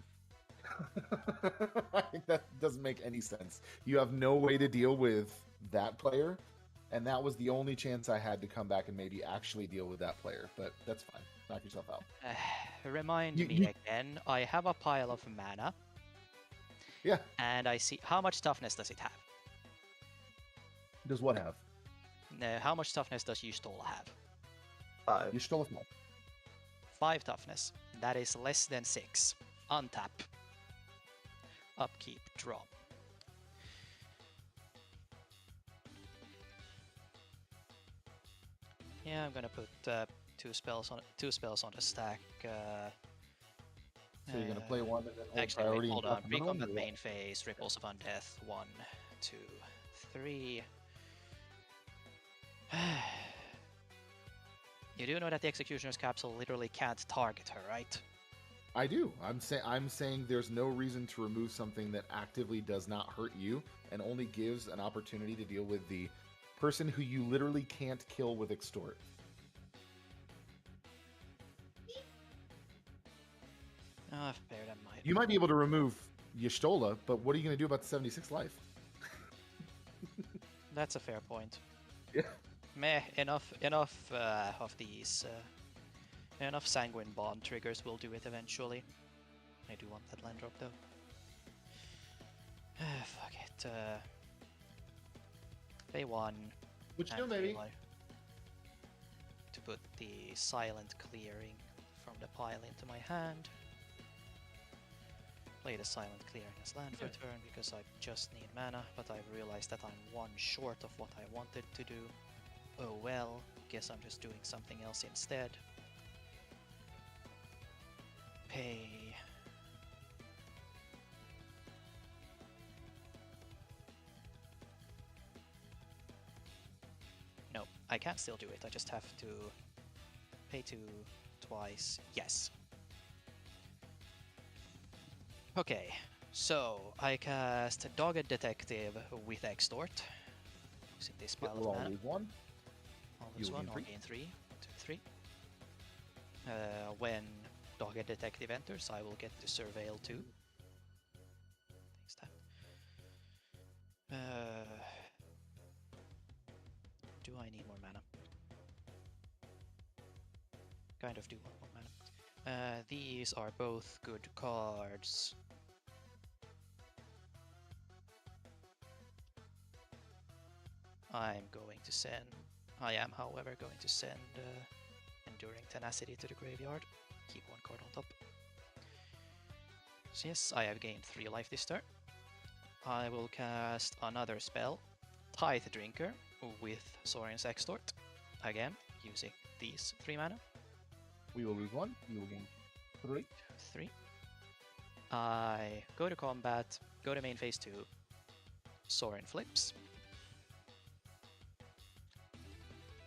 B: I think that doesn't make any sense. You have no way to deal with that player, and that was the only chance I had to come back and maybe actually deal with that player, but that's fine. Knock yourself out.
A: Remind
B: You-
A: me
B: you-
A: again, I have a pile of mana,
B: Yeah,
A: and I see... How much toughness does it have?
B: does what have?
A: How much toughness does Y'shtola have?
C: 5.
B: You stole a small.
A: 5 toughness. That is less than 6. Untap. Upkeep. Draw. Yeah, I'm gonna put two spells on the stack.
B: So you're gonna play one and then hold
A: Actually, wait,
B: priority and
A: hold
B: drop
A: on.
B: another one?
A: Pre-combat
B: Or what?
A: main phase, Ripples of Undeath. 1, 2, 3. You do know that the Executioner's Capsule literally can't target her, right?
B: I do. I'm saying there's no reason to remove something that actively does not hurt you and only gives an opportunity to deal with the person who you literally can't kill with extort.
A: Fair, that might.
B: You might be able to remove Y'shtola, but what are you going to do about the 76 life?
A: That's a fair point.
B: Yeah.
A: Meh, enough of these. Enough Sanguine Bond triggers will do it eventually. I do want that land drop though. Fuck it. Pay 1.
B: What you
A: and
B: do, maybe?
A: To put the Silent Clearing from the pile into my hand. Play the Silent Clearing as land for turn because I just need mana, but I've realized that I'm 1 short of what I wanted to do. Oh well, guess I'm just doing something else instead. Pay. No, I can still do it. I just have to pay 2 twice. Yes. Okay, so I cast Dogged Detective with Extort. Using this pile
B: We'll
A: of
B: all
A: mana.
B: lose 1.
A: I'll
B: You
A: lose
B: will
A: 1,
B: gain
A: I'll
B: 3.
A: gain 3. 2, 3. When Dogged Detective enters, I will get to Surveil 2. Thanks, that. Do I need more mana? Kind of do want more mana. These are both good cards. I am, however, going to send Enduring Tenacity to the graveyard. Keep 1 card on top. So yes, I have gained 3 life this turn. I will cast another spell, Tithe Drinker, with Saurian's Extort. Again, using these 3 mana.
B: We will lose 1. You will gain 3.
A: 3. I go to combat, go to main phase 2. Sorin flips.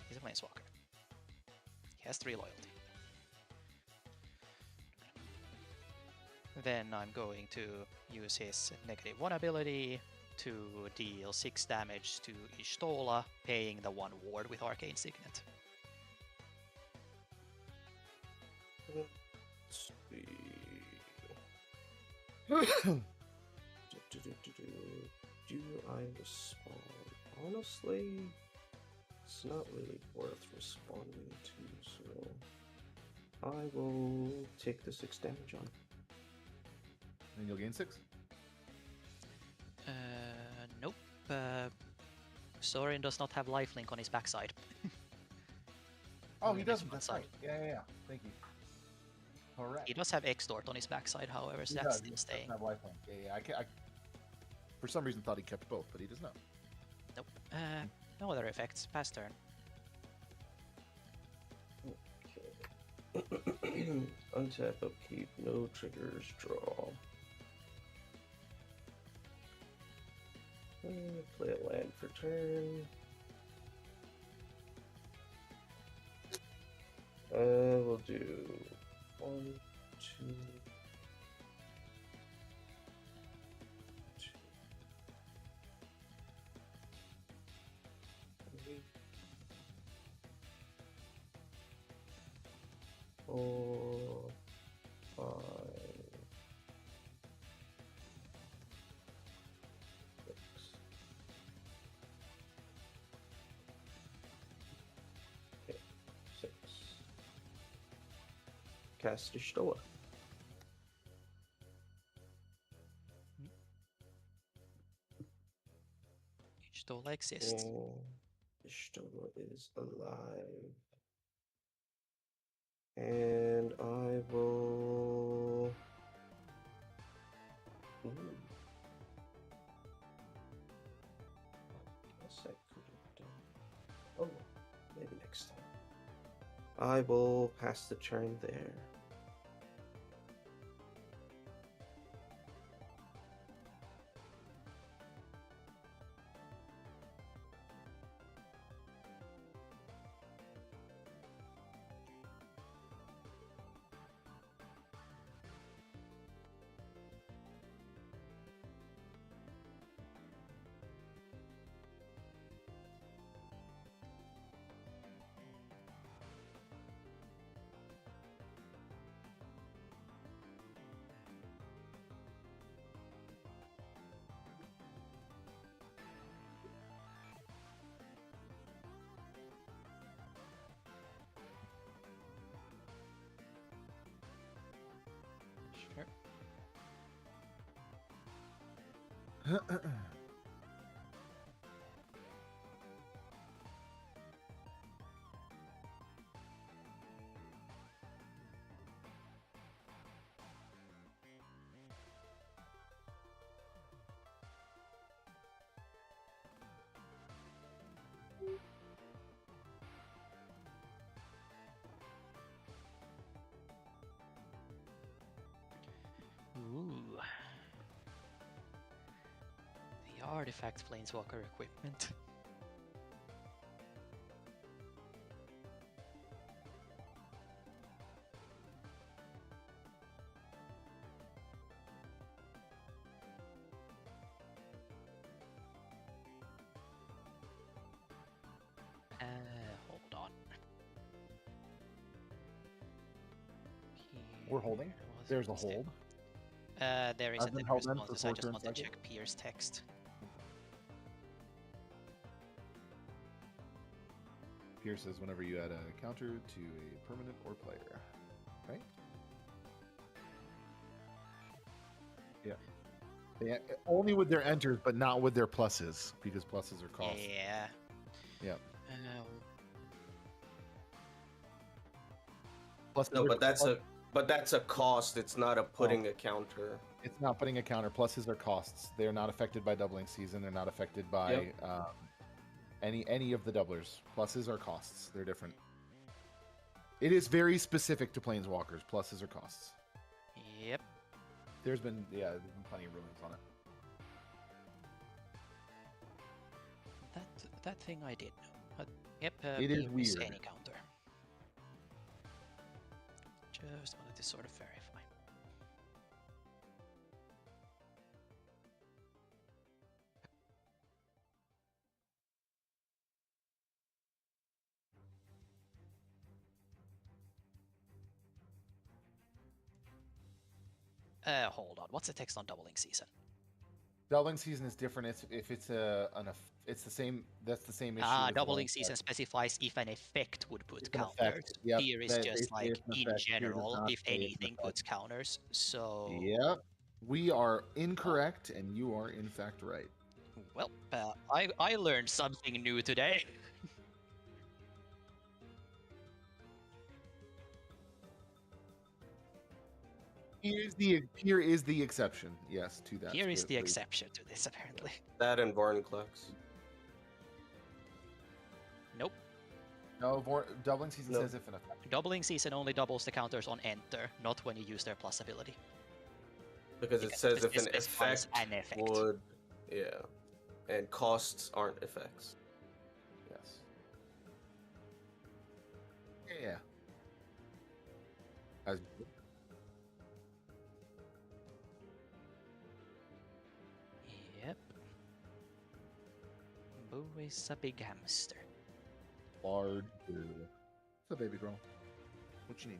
A: He's a Planeswalker. He has 3 loyalty. Then I'm going to use his -1 ability to deal 6 damage to Y'shtola, paying the 1 ward with Arcane Signet.
C: Let's see. Do I respond? Honestly, it's not really worth responding to, so I will take the 6 damage on.
B: And you'll gain 6.
A: Nope. Sorin does not have lifelink on his backside.
B: Oh,
A: Only
B: he
A: makes
B: doesn't.
A: one
B: That's
A: side.
B: right. Yeah. Thank you. Correct.
A: He does have Extort on his backside, however, so
B: He
A: that's
B: does. He
A: still
B: doesn't
A: staying.
B: have lifelink. Yeah. I for some reason thought he kept both, but he does not.
A: Nope. No other effects. Pass turn.
C: Okay. Untap, upkeep, no triggers, draw. Play a land for turn. We'll do 1, 2, 3, 4, 5, 6. Okay, 6. Cast Y'shtola.
A: Y'shtola exists.
C: Y'shtola is alive. And I will. Guess I could have done. Oh, maybe next time. I will pass the turn there.
A: Sure. Ooh. The artifact planeswalker equipment. Hold on.
B: We're holding.
A: Here was
B: There's a
A: it?
B: hold.
A: There
B: I've
A: isn't
B: been
A: any
B: held then for
A: responses. I
B: 4
A: just
B: turns
A: want to
B: cycle.
A: check Pier's text.
B: Pierce says whenever you add a counter to a permanent or player, right? Yeah. They, only with their enters, but not with their pluses, because pluses are cost.
A: Yeah.
B: Yeah.
C: No, but that's a cost. It's not a putting a counter.
B: It's not putting a counter. Pluses are costs. They're not affected by doubling season. They're not affected by any of the doublers. Pluses are costs. They're different. It is very specific to planeswalkers. Pluses are costs.
A: Yep.
B: There's been plenty of rulings on it.
A: That thing I did know. But yep.
B: It is
A: miss
B: weird.
A: any counter. Just wanted to sort of verify. Hold on. What's the text on doubling season?
B: Doubling season is different. If it's it's the same. That's the same issue.
A: Doubling season specifies if an effect would put counters.
B: Effect, yep.
A: Here is just like in general, if
B: say it's an
A: anything
B: effect.
A: puts counters. So
B: Yep. We are incorrect, and you are in fact right.
A: well, I learned something new today.
B: Here is the exception. Yes, to that.
A: Here is the exception to this, apparently.
C: That and Vornclex.
A: Nope.
B: No, doubling season
C: Nope.
B: says if an effect.
A: Doubling season only doubles the counters on enter, not when you use their plus ability.
C: Because it says if an
A: specifies
C: effect would, and costs aren't effects.
B: Yes. Yeah. As
A: Yep. Boo is a big hamster.
B: large. What's up, baby girl? What you need?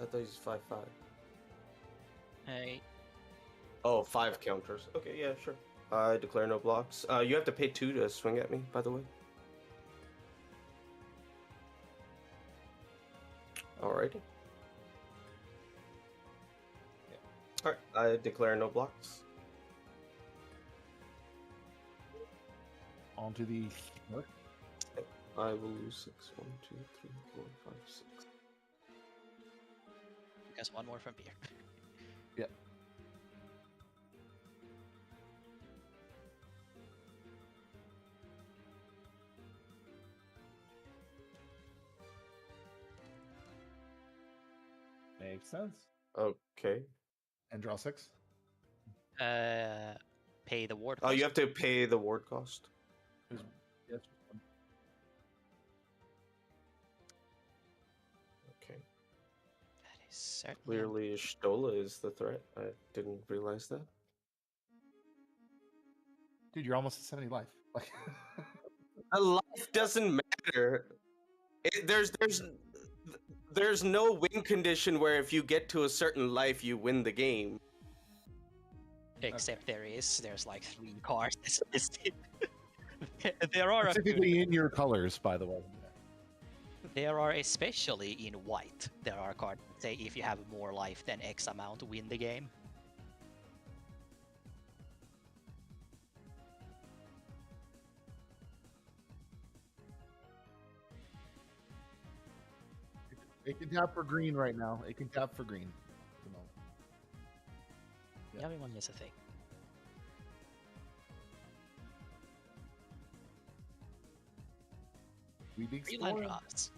C: I thought you said 5/5.
A: Hey.
C: Oh, 5 counters. Okay, yeah, sure. I declare no blocks. You have to pay 2 to swing at me, by the way. Alrighty. Alright, I declare no blocks.
B: Onto the.
C: I will lose 6. 1, 2, 3, 4, 5, 6.
A: us one more from Pierre.
B: Yep. Makes sense.
C: Okay.
B: And draw 6.
A: Pay the ward
C: Oh,
A: cost.
C: you have to pay the ward cost.
B: Yes.
C: Okay.
A: That is certainly
C: Clearly, Stola is the threat. I didn't realize that.
B: Dude, you're almost at 70 life. Like,
C: A life doesn't matter. There's no win condition where if you get to a certain life, you win the game.
A: except there's like 3 cards that's listed. There are a few,
B: specifically in your colors, by the way.
A: there are especially in white. There are cards that say if you have more life than X amount, win the game.
B: It can tap for green right now. It can tap for green. Yeah.
A: Everyone is a thing.
B: We big
A: Greenland
B: exploring.
A: drafts.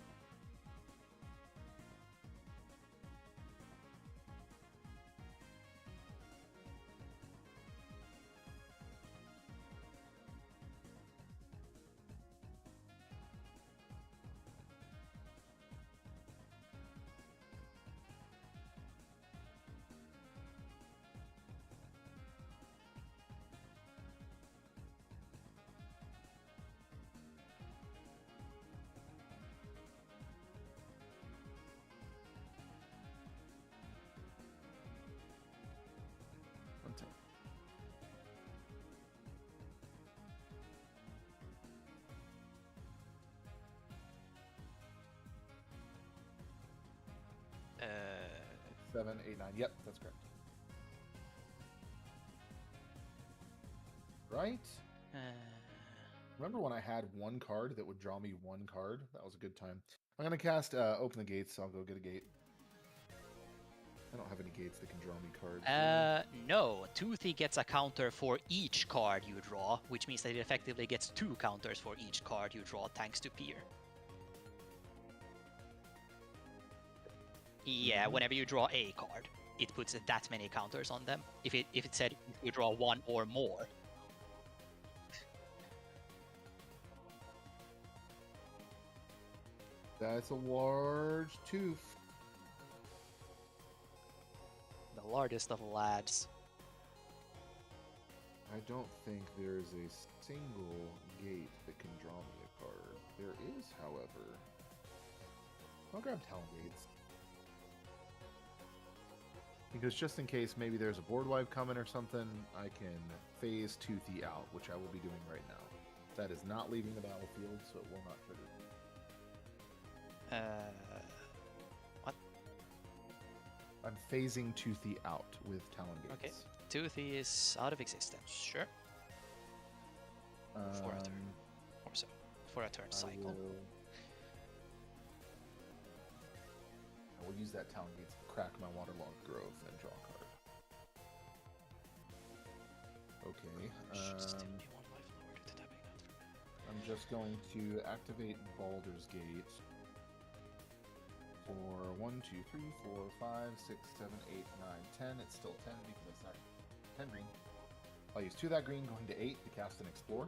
A: Uh,
B: 7, 8, 9. Yep, that's correct. Right? Remember when I had one card that would draw me one card? That was a good time. I'm going to cast Open the Gates, so I'll go get a gate. I don't have any gates that can draw me cards.
A: no, Toothy gets a counter for each card you draw, which means that it effectively gets 2 counters for each card you draw thanks to Pier. Yeah, whenever you draw a card, it puts that many counters on them. If it said you draw 1 or more.
B: That's a large tooth.
A: The largest of lads.
B: I don't think there's a single gate that can draw me a card. There is, however. I'll grab Talon Gates. Because just in case maybe there's a board wipe coming or something, I can phase Toothy out, which I will be doing right now. That is not leaving the battlefield, so it will not trigger.
A: What?
B: I'm phasing Toothy out with Talon Gates.
A: Okay. Toothy is out of existence. Sure. For a turn. Or so. For a turn cycle.
B: I will use that Talon Gates to crack my waterlogged grove and draw a card. Okay.
A: Should still be 1 life lower to tapping out for now.
B: I'm just going to activate Baldur's Gate for 1, 2, 3, 4, 5, 6, 7, 8, 9, 10. It's still 10 because I started 10 green. I'll use 2 of that green, going to 8 to cast an Explore.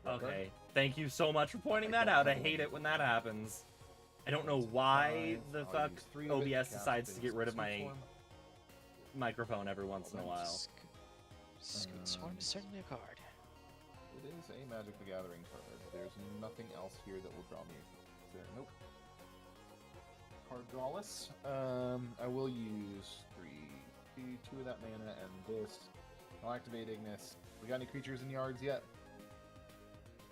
D: Okay, thank you so much for pointing that out. I hate it when that happens. I don't know why the fuck OBS decides to get rid of my microphone every once in a while.
A: Scoot Swarm is certainly a card.
B: It is a Magic the Gathering card. There's nothing else here that will draw me. There, nope. Card drawless. I will use 2 of that mana and this. I'll activate Ignis. We got any creatures in yards yet?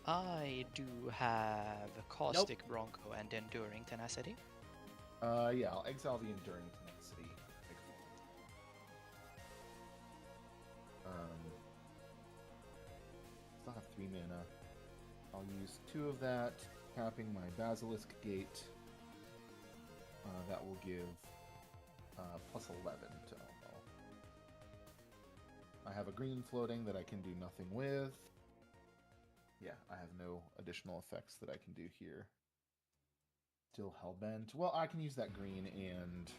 A: I do have Caustic Bronco and Enduring Tenacity.
B: Yeah, I'll exile the Enduring Tenacity. Still have 3 mana. I'll use 2 of that, tapping my Basilisk Gate. That will give plus 11 to Omo. I have a green floating that I can do nothing with. Yeah, I have no additional effects that I can do here. Still hellbent. Well, I can use that green and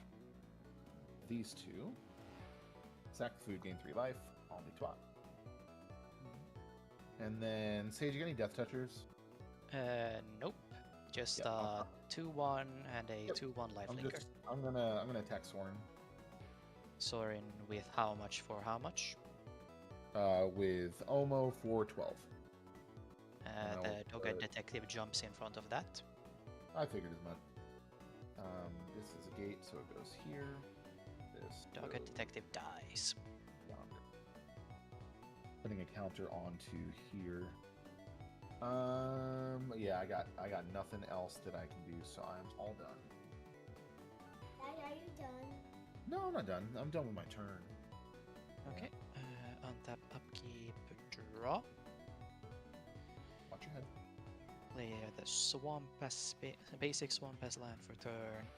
B: these two. Sack the food, gain 3 life. I'll be twat. And then, Sage, you got any Death Touchers?
A: Nope. Just
B: Yeah,
A: 2/1 and a 2/1 life linker.
B: I'm gonna attack Soren.
A: Sorin with how much for how much?
B: With Omo for 12.
A: The Dogged Detective jumps in front of that.
B: I figured as much. This is a gate, so it goes here. This
A: Dogged
B: goes
A: Detective dies.
B: yonder. Putting a counter onto here. Yeah, I got nothing else that I can do, so I'm all done.
E: Daddy, are you done?
B: No, I'm not done. I'm done with my turn.
A: Okay. Untap, upkeep, draw.
B: Watch your head.
A: Play the swamp as basic swamp as land for turn.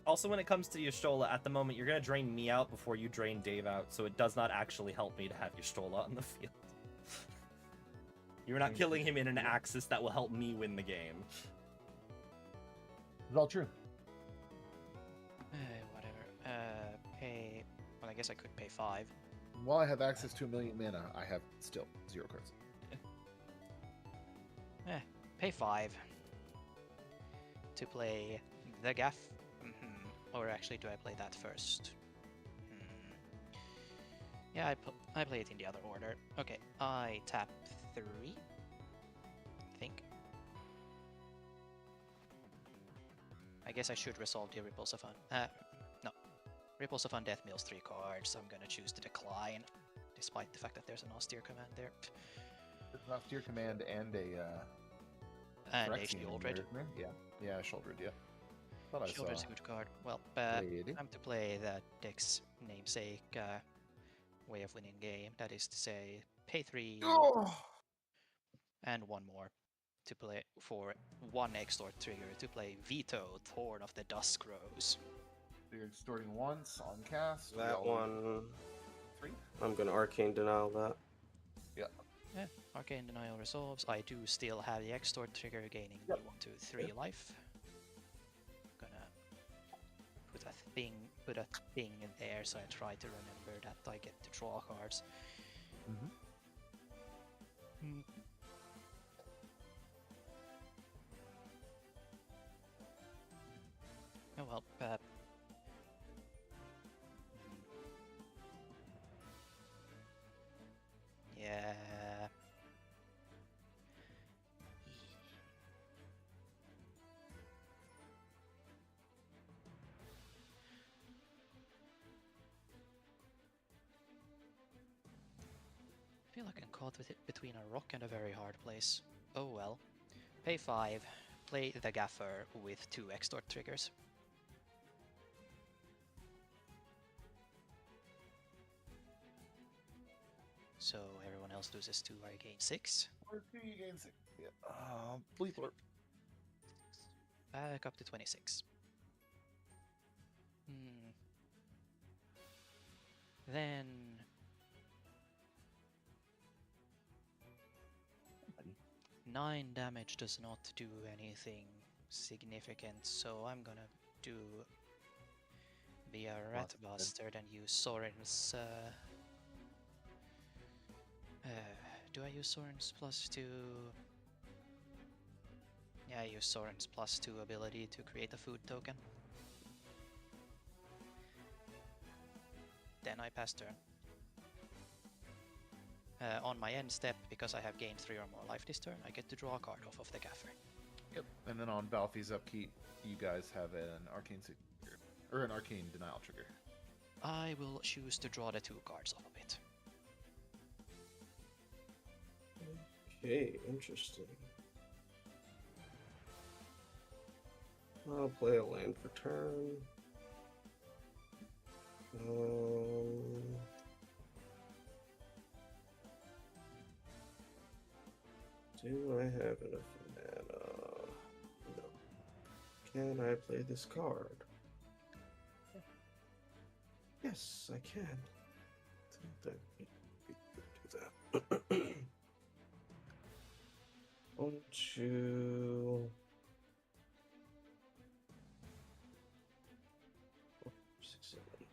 D: Also, when it comes to Y'shtola, at the moment, you're going to drain me out before you drain Dave out, so it does not actually help me to have Y'shtola on the field. You're not killing him in an axis that will help me win the game.
B: It's all true.
A: Whatever. Pay. Well, I guess I could pay 5.
B: While I have access to 1,000,000 mana, I have still 0 cards.
A: Pay 5 to play the gaff. Or actually, do I play that first? Yeah, I play it in the other order. Okay, I tap 3. I think. I guess I should resolve the Ripples of no. Ripples of Undeath mills 3 cards. I'm gonna choose to decline, despite the fact that there's an austere command there.
B: There's an austere command and a
A: And a
B: Phyrexian in
A: Shieldred.
B: there, isn't there? Yeah, Shieldred, yeah. Thought I saw.
A: Shieldred's a good card. Well,
B: Lady.
A: time to play the deck's namesake way of winning game. That is to say, pay 3 and 1 more to play for 1 extort trigger to play Veto, Thorn of the Dusk Rose.
B: So you're extorting once on cast.
C: That one.
B: 3.
C: I'm gonna Arcane Denial that.
B: Yeah.
A: Arcane Denial resolves. I do still have the extort trigger, gaining 1, 2, 3 life. Gonna put a thing in there, so I try to remember that I get to draw cards. Oh well, yeah. I feel like I'm caught with it between a rock and a very hard place. Oh well. Pay 5, play the Gaffer with 2 extort triggers. So everyone else loses 2, I gain 6.
B: Where do you gain 6? Yeah. Please, Lord.
A: Back up to 26. Then 9 damage does not do anything significant, so I'm gonna be a rat bastard and use Soren's. Do I use Soren's +2? Yeah, I use Soren's +2 ability to create a food token. Then I pass turn. On my end step, because I have gained 3 or more life this turn, I get to draw a card off of the Gaffer.
B: Yep. And then on Balfi's upkeep, you guys have an arcane trigger, or an arcane denial trigger.
A: I will choose to draw the 2 cards off of it.
C: Okay, interesting. I'll play a land for turn. Do I have enough mana? No. Can I play this card? Yes, I can. Do that. One, two, four, 6, 7, 8.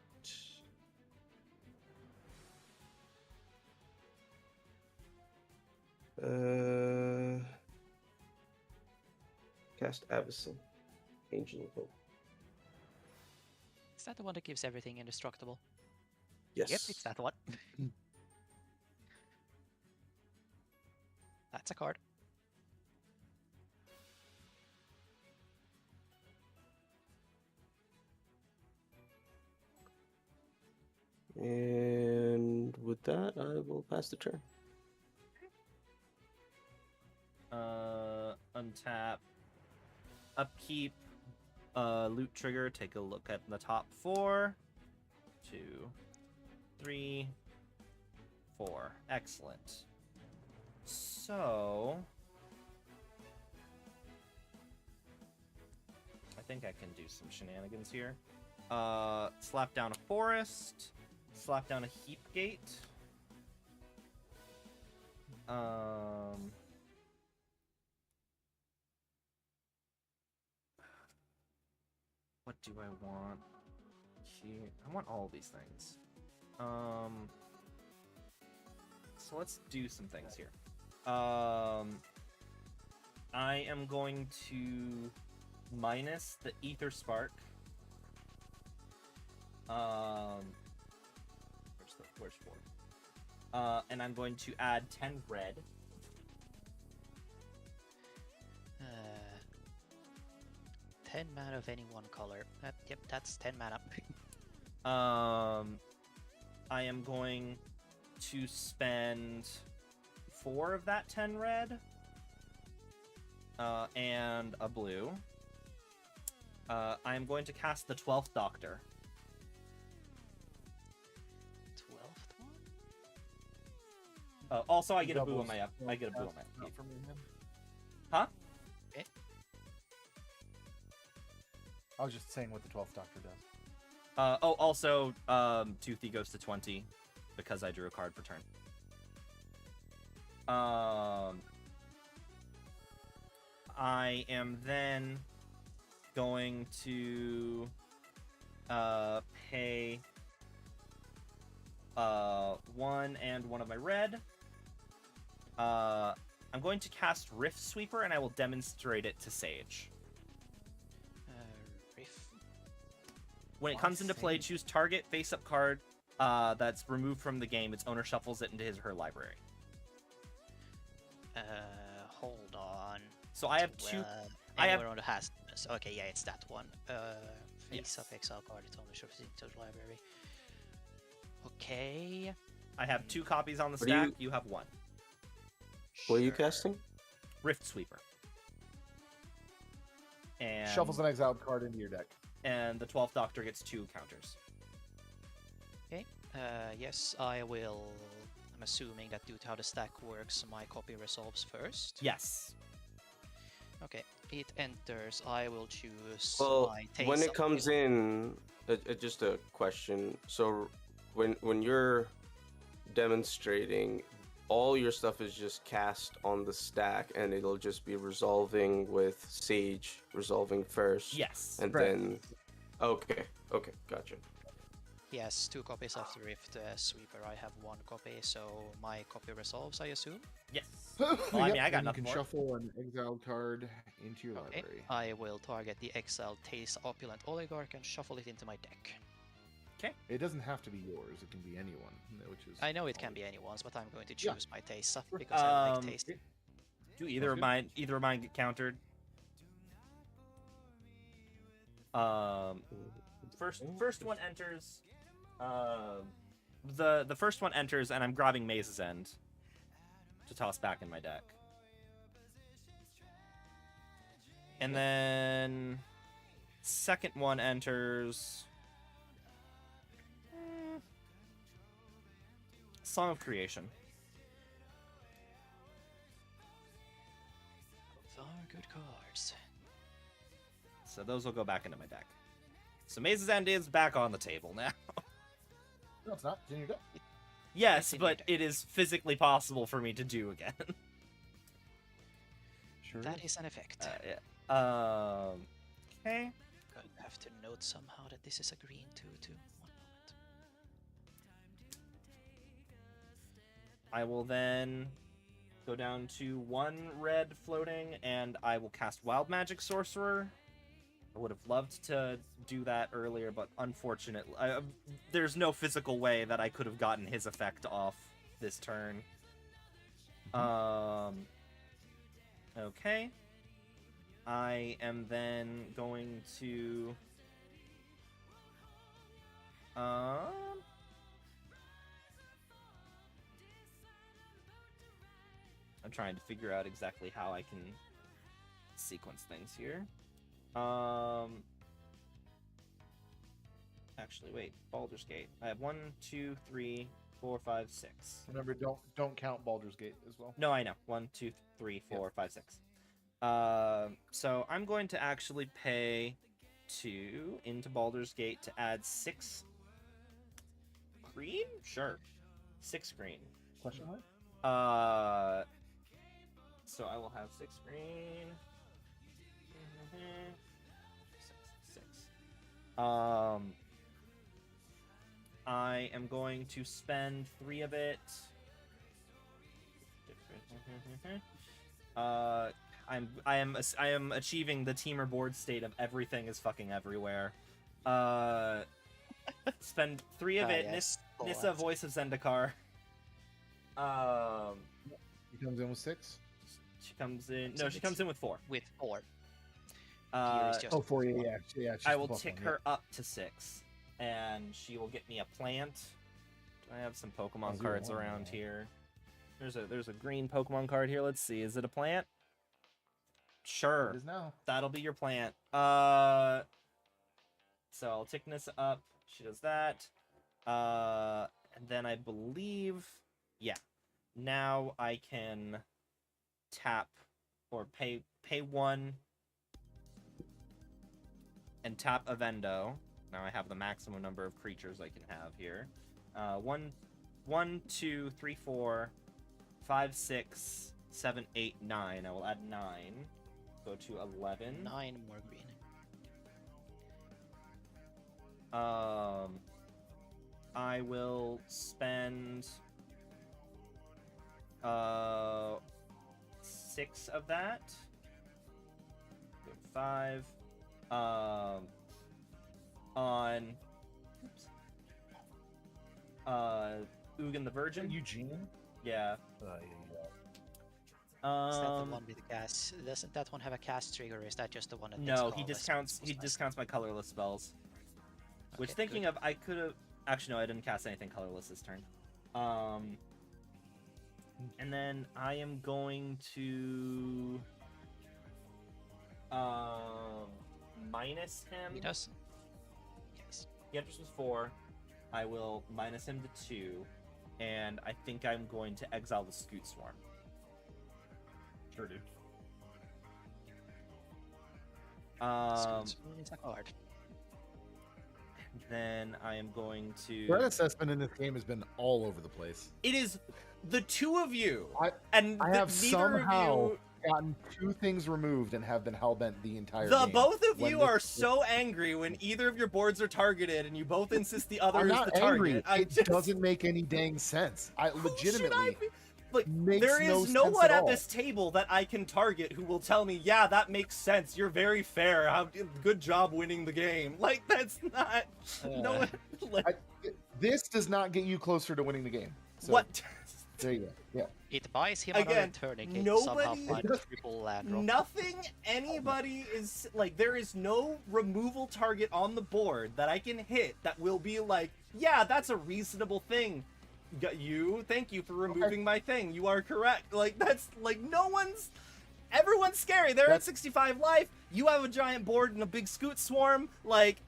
C: Cast Avison, Angel of Hope.
A: Is that the one that gives everything indestructible?
C: Yes.
A: Yep, it's that one. That's a card.
C: And with that, I will pass the turn.
D: Untap. Upkeep. Loot trigger. Take a look at the top 4. 2, 3, 4. Excellent. So I think I can do some shenanigans here. Slap down a forest. Slap down a heap gate. What do I want here? I want all these things. So let's do some things here. I am going to minus the Ether Spark. Where's 4? And I'm going to add 10 red.
A: 10 mana of any one color. Yep, that's 10 mana.
D: I am going to spend 4 of that 10 red. And a blue. I am going to cast the 12th Doctor.
A: 12th one?
D: Also, I get a boo on my up. I get a boo on my upkeep. Huh?
A: Okay.
B: I was just saying what the 12th Doctor does.
D: Also, Toothy goes to 20 because I drew a card per turn. I am then going to pay 1 and 1 of my red. I'm going to cast Rift Sweeper, and I will demonstrate it to Sage.
A: Rift.
D: When it comes into play, choose target face-up card that's removed from the game. Its owner shuffles it into his or her library.
A: Hold on.
D: So I have 2.
A: Anywhere on the has. Okay, yeah, it's that one. Face-up
D: Yes.
A: exile card. Its owner shuffles it into the library. Okay.
D: I have 2 copies on the
C: What do
D: stack. You have 1.
C: What are you
A: Sure.
C: casting?
D: Rift Sweeper. And
B: Shuffles an exiled card into your deck.
D: and the 12th Doctor gets 2 counters.
A: Okay. Yes, I will. I'm assuming that due to how the stack works, my copy resolves first.
D: Yes.
A: Okay. It enters. I will choose
C: Well,
A: my
C: when
A: taste
C: it comes in, just a question. So, when you're demonstrating, all your stuff is just cast on the stack, and it'll just be resolving with Sage resolving first.
D: Yes.
C: And
B: Right.
C: then, okay, gotcha.
A: Yes, 2 copies of the Rift Sweeper. I have 1 copy, so my copy resolves, I assume.
D: Yes. Well, I mean, I got
B: and
D: nothing
B: you can
D: more.
B: shuffle an exiled card into your
A: Okay.
B: library.
A: I will target the exiled Taste Opulent Oligarch and shuffle it into my deck.
B: It doesn't have to be yours. It can be anyone, which is.
A: I know it can
B: always-
A: be anyone's, but I'm going to
B: Yeah.
A: choose my Taste stuff
B: Sure.
A: because I like Taste.
D: Do either of mine get countered? First one enters. The first one enters, and I'm grabbing Maze's End to toss back in my deck. And then second one enters. Song of Creation.
A: Those are good cards.
D: So those will go back into my deck. So Maze's End is back on the table now.
B: No, it's not. It's in your deck.
D: Yes,
A: It's in
D: but
A: your
D: it is physically possible for me to do again.
B: Sure.
A: That is an effect.
D: Yeah. Okay.
A: Going to have to note somehow that this is a green 2/2. 1 moment.
D: I will then go down to 1 red floating, and I will cast Wild Magic Sorcerer. I would have loved to do that earlier, but unfortunately, there's no physical way that I could have gotten his effect off this turn. Okay. I am then going to... I'm trying to figure out exactly how I can sequence things here. Actually, wait. Baldur's Gate. I have 1, 2, 3, 4, 5, 6.
B: Remember, don't count Baldur's Gate as well.
D: No, I know. 1, 2, 3, 4, 5, 6. So I'm going to actually pay 2 into Baldur's Gate to add 6 green? Sure. 6 green.
B: Question mark?
D: So I will have 6 green. 6. I am going to spend 3 of it. I am achieving the teamer board state of everything is fucking everywhere. Spend 3 of it.
A: Yes.
D: Nissa, Voice of Zendikar.
B: He comes in with 6.
D: She comes in. No, she comes in with 4.
A: With 4.
B: Oh, 4, yeah. She's
D: I
B: the
D: will
B: plus
D: tick
B: one,
D: her up to 6, and she will get me a plant. Do I have some Pokemon cards around here? There's a green Pokemon card here. Let's see. Is it a plant?
B: Yeah.
D: Sure.
B: It is now.
D: That'll be your plant. So I'll tick Nissa up. She does that. And then I believe, yeah. Now I can tap or pay 1 and tap Avendo. Now I have the maximum number of creatures I can have here. 1, 2, 3, 4, 5, 6, 7, 8, 9. I will add 9. Go to 11.
A: 9 more green.
D: I will spend 6 of that. 5. On Ugin the Virgin.
B: Eugene?
D: Yeah.
B: Yeah.
A: Is that the one with the cast? Doesn't that one have a cast trigger, or is that just the one that gets
D: No, he
A: colorless?
D: discounts my colorless spells. Which,
A: Okay,
D: thinking of, I could have... Actually, no, I didn't cast anything colorless this turn. And then I am going to... minus him.
A: He does. Yes.
D: He enters with 4. I will minus him to 2. And I think I'm going to exile the Scoot Swarm.
B: Sure do.
A: It's a card.
D: Then I am going to...
B: Threat assessment in this game has been all over the place.
D: It is the 2 of you.
B: I
D: and
B: have
D: neither
B: somehow
D: of you...
B: gotten 2 things removed and have been hellbent the entire
D: The
B: game.
D: both of
B: When
D: you
B: this-
D: are so angry when either of your boards are targeted, and you both insist the other
B: I'm
D: is
B: not
D: the
B: angry.
D: target.
B: It doesn't make any dang sense. I
D: Who should
B: legitimately
D: I be? Like,
B: makes
D: there
B: no
D: is no
B: sense
D: one
B: at
D: at
B: all.
D: this table that I can target who will tell me, yeah, that makes sense. You're very fair. Good job winning the game. Like, that's not... No one... Like,
B: this does not get you closer to winning the game. So,
D: what?
B: There you go. Yeah.
A: It buys him
D: Again,
A: another turn in case he somehow
D: nobody-
A: finds a triple land drop.
D: Nothing anybody is... Like, there is no removal target on the board that I can hit that will be like, yeah, that's a reasonable thing. Thank you for removing my thing. You are correct. Like, that's, like, no one's... Everyone's scary. They're at 65 life. You have a giant board and a big Scoot Swarm. Like,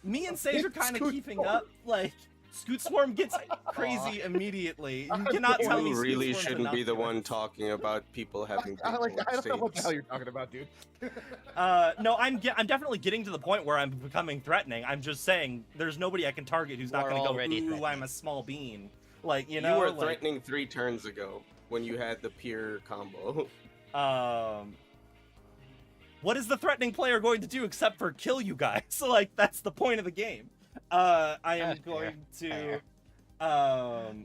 D: me and Sage are kind of keeping up. Like, Scoot Swarm gets crazy immediately. You cannot tell me
C: You
D: Scoot
C: really
D: Swarm's
C: shouldn't be the
D: innocuous.
C: one talking about people having
B: I
C: big
B: don't know what the hell
C: states.
B: you're talking about, dude.
D: No, I'm definitely getting to the point where I'm becoming threatening. I'm just saying there's nobody I can target who's
A: You
D: not
A: are
D: going to go,
A: already
D: ooh, I'm
A: threatening.
D: a small bean. Like, you
C: You
D: know,
C: were
D: like,
C: threatening 3 turns ago when you had the peer combo.
D: What is the threatening player going to do except for kill you guys? Like, that's the point of the game. I am going to,
A: fair.
D: I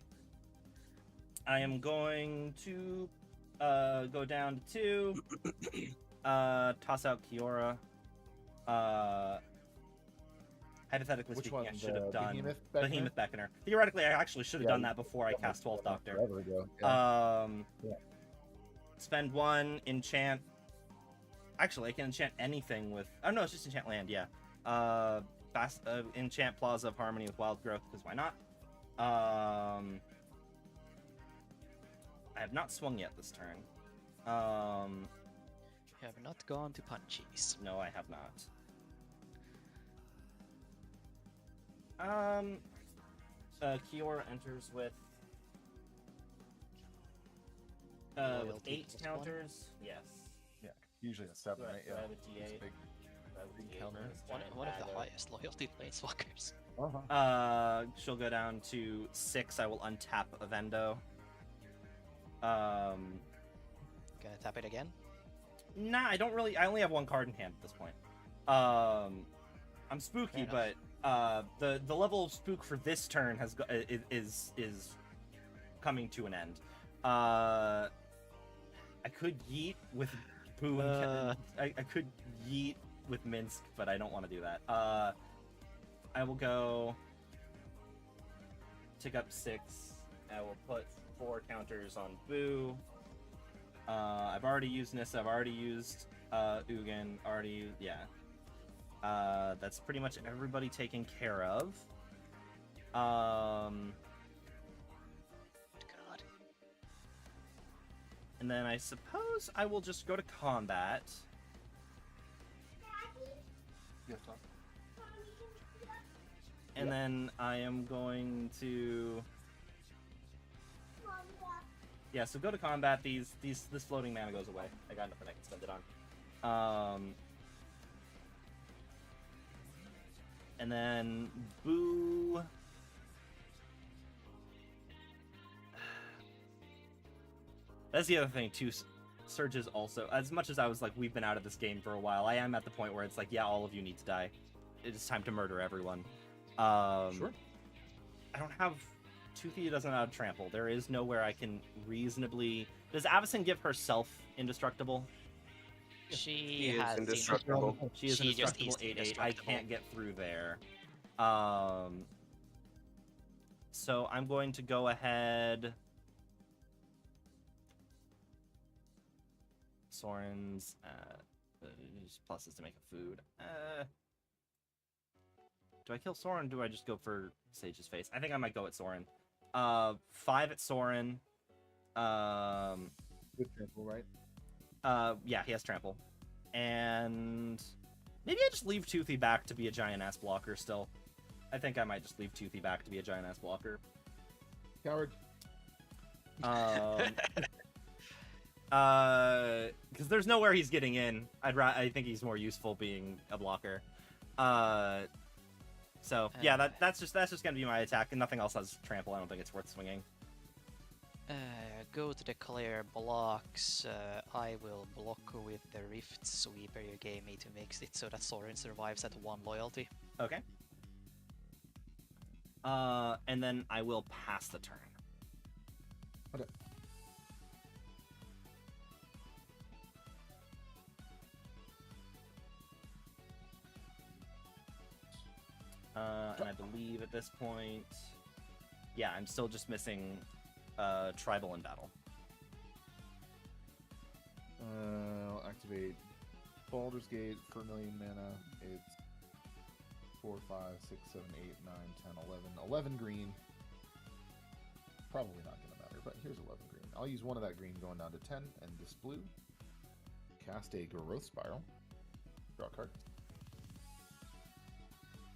D: am going to, go down to 2, toss out Kiora. Hypothetically
B: Which
D: speaking,
B: one?
D: I should have
B: The
D: done
B: Behemoth Beckoner?
D: Behemoth Beckoner. Theoretically, I actually should have
B: Yeah,
D: done that before I cast 12th Doctor.
B: Forever ago. Yeah. Yeah.
D: Spend 1, enchant. Actually, I can enchant anything with. Oh no, it's just enchant land. Yeah. Enchant Plaza of Harmony with Wild Growth, because why not? I have not swung yet this turn.
A: You have not gone to punchies.
D: No, I have not. Kiora enters with
A: Loyalty
D: 8
A: +1.
D: counters. Yes.
B: Usually a 7, right?
D: So I
B: Yeah.
D: have a D8.
B: It's big.
D: I have a D8
B: counter.
D: for this
A: One
D: turn.
A: of the highest loyalty planeswalkers.
D: She'll go down to 6. I will untap Avendo.
A: Gonna tap it again.
D: Nah, I don't really. I only have 1 card in hand at this point. I'm spooky,
A: Fair
D: but the level of spook for this turn is coming to an end. I could yeet with Boo. I could yeet with Minsk, but I don't want to do that. I will go tick up 6. I will put 4 counters on Boo. I've already used Nissa. I've already used Ugin. Yeah. That's pretty much everybody taken care of.
A: God.
D: And then I suppose I will just go to combat.
B: Yes, Tom.
D: And then I am going to... Yeah, so go to combat. This floating mana goes away. I got nothing I can spend it on. And then Boo. That's the other thing too. Surges also. As much as I was like, we've been out of this game for a while, I am at the point where it's like, yeah, all of you need to die. It is time to murder everyone.
B: Sure.
D: I don't have... Toothy doesn't have trample. There is nowhere I can reasonably... Does Avacyn give herself indestructible?
A: She
C: is
A: has
C: indestructible.
D: She is
A: She just
D: indestructible
A: is
D: 8/8. I
A: indestructible.
D: can't get through there. So I'm going to go ahead... Soren's pluses to make a food. Do I kill Soren? Do I just go for Sage's Face? I think I might go at Soren. 5 at Soren.
B: With trample, right?
D: Yeah, he has trample. And maybe I just leave Toothy back to be a giant ass blocker still. I think I might just leave Toothy back to be a giant ass blocker.
B: Coward.
D: Because there's nowhere he's getting in. I think he's more useful being a blocker. So yeah, that's just gonna be my attack, and nothing else has trample. I don't think it's worth swinging.
A: Go to declare blocks. I will block with the Rift Sweeper you gave me to make it so that Soren survives at 1 loyalty.
D: Okay. And then I will pass the turn.
B: Okay.
D: And I believe at this point, yeah, I'm still just missing Tribal in battle.
B: I'll activate Baldur's Gate for 1 million mana. It's 4, 5, 6, 7, 8, 9, 10, 11. 11 green. Probably not going to matter, but here's 11 green. I'll use 1 of that green going down to 10, and this blue. Cast a Growth Spiral. Draw a card.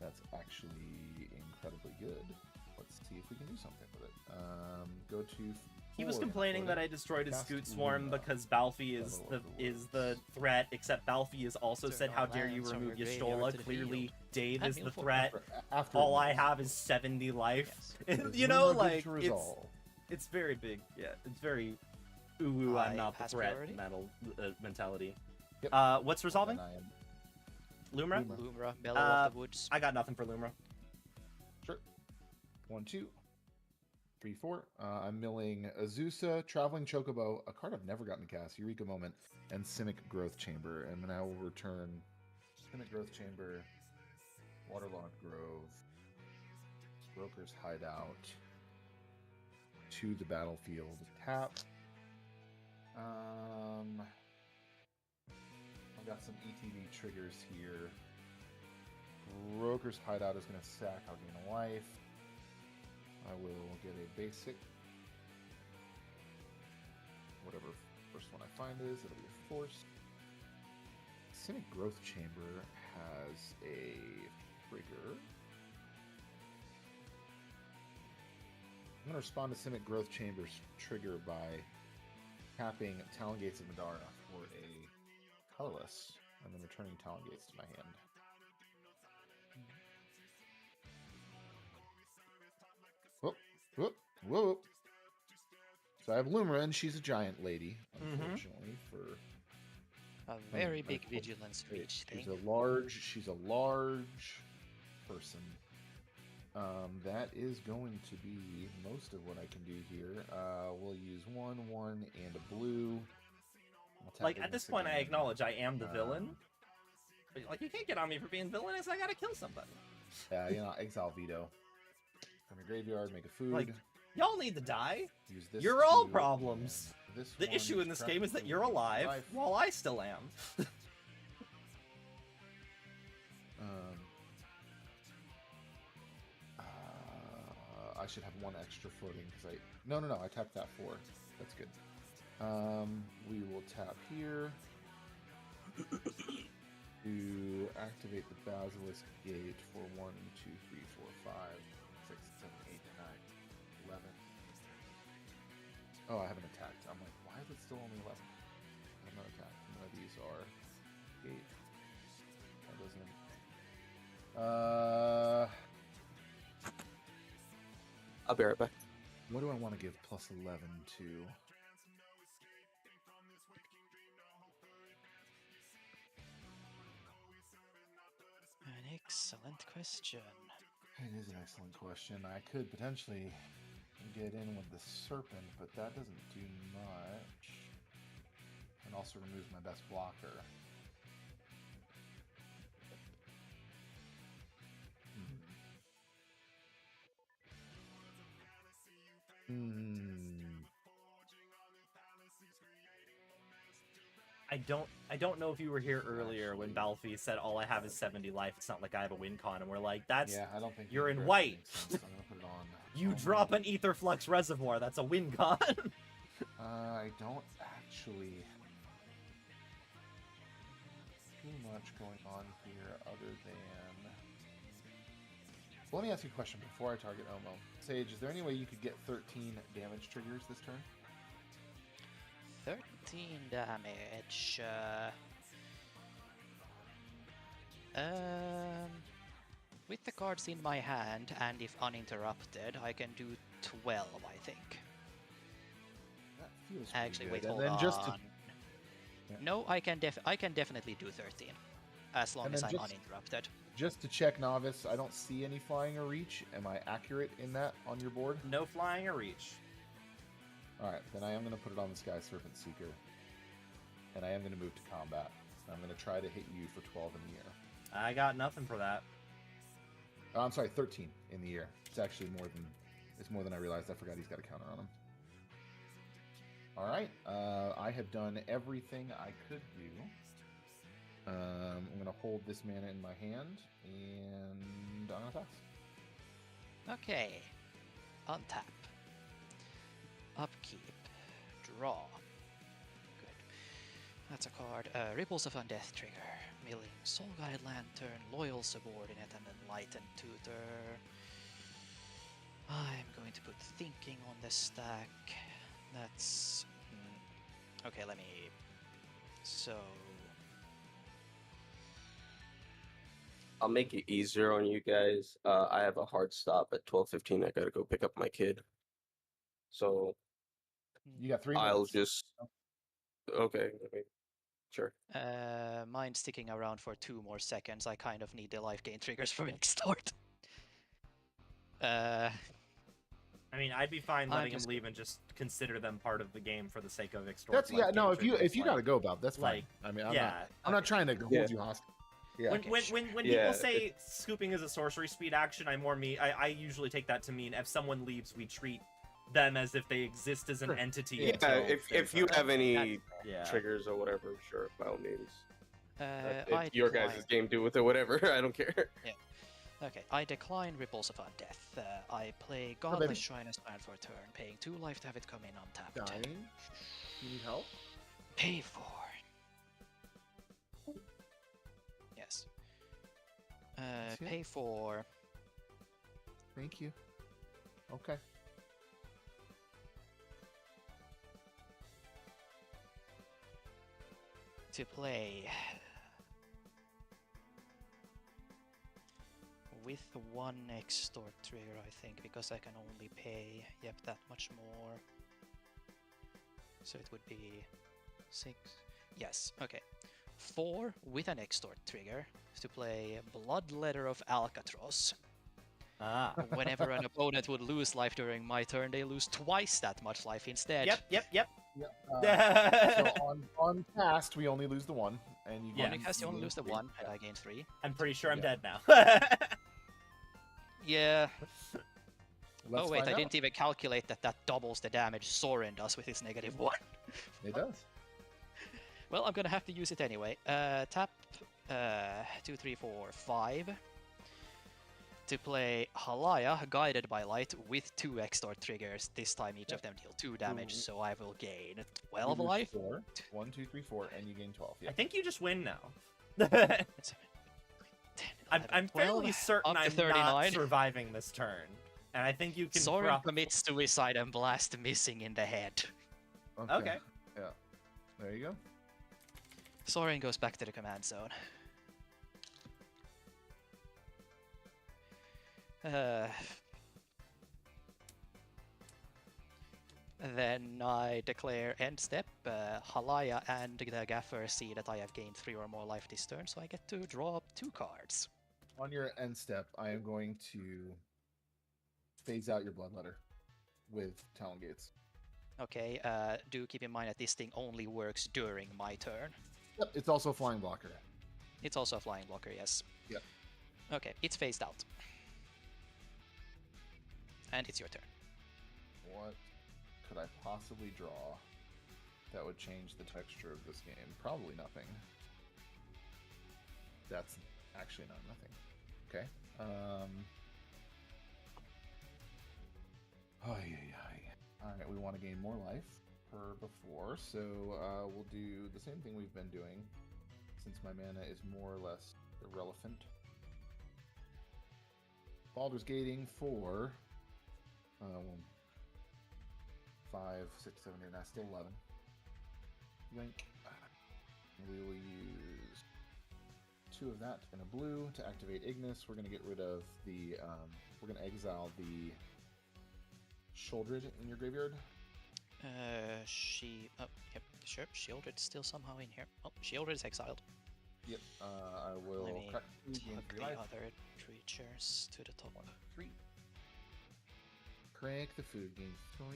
B: That's actually incredibly good. let's see if we can do something with it. Go to.
D: He was
B: 4
D: complaining that I
B: athletic.
D: destroyed his
B: Cast
D: Scoot Swarm
B: Luma.
D: because Balfi is
B: Battle
D: the
B: of the
D: is the threat. Except Balfi has also
A: Turn
D: said,
A: our
D: "How dare you
A: lands from
D: remove
A: your graveyard
D: Y'shtola?"
A: to the
D: Clearly,
A: field.
D: Dave
A: And
D: is the
A: Milfoil.
D: threat.
B: After
D: All
B: it
D: I
B: moves.
D: have is 70 life.
A: Yes.
B: Is
D: You know,
B: Luma good
D: like
B: to
D: it's
B: resolve?
D: very big. Yeah, it's very ooh, I'm
A: I
D: not the
A: pass
D: threat
A: priority?
D: mentality.
B: Yep.
D: What's resolving?
B: And then I am
D: Lumra?
B: Luma.
A: Lumra, Bellow of the Woods.
D: I got nothing for Lumra.
B: Sure. 1, 2, 3, 4. I'm milling Azusa, Traveling Chocobo, a card I've never gotten to cast, Eureka Moment, and Simic Growth Chamber. And then I will return Simic Growth Chamber, Waterlogged Grove, Broker's Hideout to the battlefield. Tap. I've got some ETB triggers here. Broker's Hideout is going to sack. I'll gain a life. I will get a basic. Whatever first one I find is, it'll be a force. Cynic Growth Chamber has a trigger. I'm going to respond to Cynic Growth Chamber's trigger by tapping Talon Gates of Madara for a colorless, and then returning Talon Gates to my hand. Whoop, whoop, whoop. So I have Lumra, and she's a giant lady, unfortunately, for
A: A very big vigilance reach thing.
B: she's a large person. That is going to be most of what I can do here. We'll use 1, 1, and a blue.
D: Like, at this point, I acknowledge I am the villain. But, like, you can't get on me for being villainous. I gotta kill somebody.
B: Yeah, you know, exile veto. From your graveyard, make a food.
D: Like, y'all need to die.
B: Use this
D: You're all
B: to-
D: problems.
B: This
D: The
B: one
D: issue in this game is that you're alive,
B: life.
D: while I still am.
B: I should have 1 extra floating because I... No, I tapped that 4. That's good. We will tap here to activate the Basilisk Gate for 1, 2, 3, 4, 5, 6, 7, 8, 9, 11. Oh, I haven't attacked. I'm like, why is it still only 11? I'm not attacked. None of these are gate. That doesn't.
C: I'll be right back.
B: What do I want to give plus 11 to?
A: An excellent question.
B: It is an excellent question. I could potentially get in with the serpent, but that doesn't do much. And also removes my best blocker.
D: I don't know if you were here earlier when Balfi said all I have is 70 life. It's not like I have a win con, and we're like, that's
B: Yeah, I don't think
D: you're in
B: Ether
D: white.
B: makes sense. I'm gonna put it on.
D: You
B: on
D: drop
B: my-
D: an Ether Flux Reservoir. That's a win con.
B: I don't actually too much going on here other than. Well, let me ask you a question before I target Omo. Sage, is there any way you could get 13 damage triggers this turn?
A: 13 damage. With the cards in my hand, and if uninterrupted, I can do 12, I think.
B: That feels pretty
A: Actually,
B: good.
A: wait,
B: And
A: hold
B: then
A: on.
B: just to- Yeah.
A: No, I can definitely do 13, as long
B: And
A: as
B: then
A: I'm
B: just-
A: uninterrupted.
B: Just to check, Novice, I don't see any flying or reach. Am I accurate in that on your board?
D: No flying or reach.
B: Alright, then I am going to put it on the Sky Serpent Seeker. And I am going to move to combat. I'm going to try to hit you for 12 in the air.
D: I got nothing for that.
B: Oh, I'm sorry, 13 in the air. It's actually more than I realized. I forgot he's got a counter on him. Alright, I have done everything I could do. I'm going to hold this mana in my hand, and I'm going to pass.
A: Okay. Untap. Upkeep. Draw. Good. That's a card. Ripples of Undeath trigger. Milling Soul Guide Lantern, Loyal Subordinate, and Enlightened Tutor. I'm going to put thinking on the stack. That's... Okay, let me... So...
C: I'll make it easier on you guys. I have a hard stop at 12:15. I gotta go pick up my kid. So
B: You got 3
C: I'll
B: minutes.
C: just okay. I mean, sure.
A: Mine's sticking around for 2 more seconds. I kind of need the life gain triggers for extort.
D: I mean, I'd be fine
A: I'm
D: letting him
A: just-
D: leave and just consider them part of the game for the sake of extort.
B: That's
D: life gain
B: if you
D: triggers,
B: gotta go about, that's fine.
D: like,
B: I mean,
D: yeah.
B: I'm not trying to hold
C: Yeah.
B: you hostage. Yeah.
D: When
A: Okay,
D: when
A: sure.
D: when
C: Yeah,
D: people say scooping is a sorcery speed action, I usually take that to mean if someone leaves, we treat them as if they exist as an
B: Sure.
D: entity.
C: Yeah,
D: until
C: if
D: their
C: you
D: turn.
C: have any
D: Yeah.
C: triggers or whatever, sure, by all means.
A: I
C: It's your
A: decline.
C: guys' game. Do with it whatever. I don't care.
A: Okay, I decline Ripples of Undeath. I play
B: baby.
A: Godless Shriners Plan for a turn, paying 2 life to have it come in untapped.
B: Dying. You need help?
A: Pay for. Yes.
B: That's it.
A: Pay for.
B: Thank you. Okay.
A: To play. With 1 extort trigger, I think, because I can only pay, that much more. So it would be 6. Yes, okay. 4 with an extort trigger to play Bloodletter of Alcatraz.
D: Ah.
A: Whenever an opponent would lose life during my turn, they lose twice that much life instead.
D: Yep.
B: Yep. So on cast, we only lose the 1, and you
D: Yeah.
A: Only cast, you only lose the
B: 3.
A: 1, and I gain 3.
D: I'm pretty sure I'm
B: Yeah.
D: dead now.
A: Yeah.
B: Let's
A: Oh wait,
B: find
A: I
B: out.
A: didn't even calculate that doubles the damage Soren does with his -1.
B: It does.
A: Well, I'm gonna have to use it anyway. Tap 2, 3, 4, 5 to play Halaya, Guided by Light, with 2 extort triggers. This time each of them deal 2 damage, so I will gain 12
B: You lose
A: life.
B: 4. 1, 2, 3, 4, and you gain 12.
D: I
B: Yeah.
D: think you just win now.
A: It's 10,
D: I'm
A: 11,
D: fairly
A: 12,
D: certain
A: up to
D: I'm
A: 39.
D: not surviving this turn, and I think you can.
A: Soren commits suicide and blast missing in the head.
D: Okay.
B: Yeah. There you go.
A: Soren goes back to the command zone. Then I declare end step. Halaya and the Gaffer see that I have gained 3 or more life this turn, so I get to draw 2 cards.
B: On your end step, I am going to phase out your Bloodletter with Talon Gates.
A: Okay, do keep in mind that this thing only works during my turn.
B: Yep. It's also a flying blocker.
A: It's also a flying blocker, yes.
B: Yep.
A: Okay, it's phased out. And it's your turn.
B: What could I possibly draw that would change the texture of this game? Probably nothing. That's actually not nothing. Okay. Alright, we want to gain more life per before, so we'll do the same thing we've been doing since my mana is more or less irrelevant. Baldur's Gating for 5, 6, 7, 8, 9, still 11. Link. We will use 2 of that and a blue to activate Ignis. We're going to get rid of the. We're going to exile the Shouldred in your graveyard.
A: Oh, yep, sure. Shieldred's still somehow in here. Oh, Shieldred is exiled.
B: Yep. I will
A: Let me
B: crack 2, gain
A: tug
B: 3
A: the
B: life.
A: other creatures to the top.
B: 1, 3. Crank the food, gain 3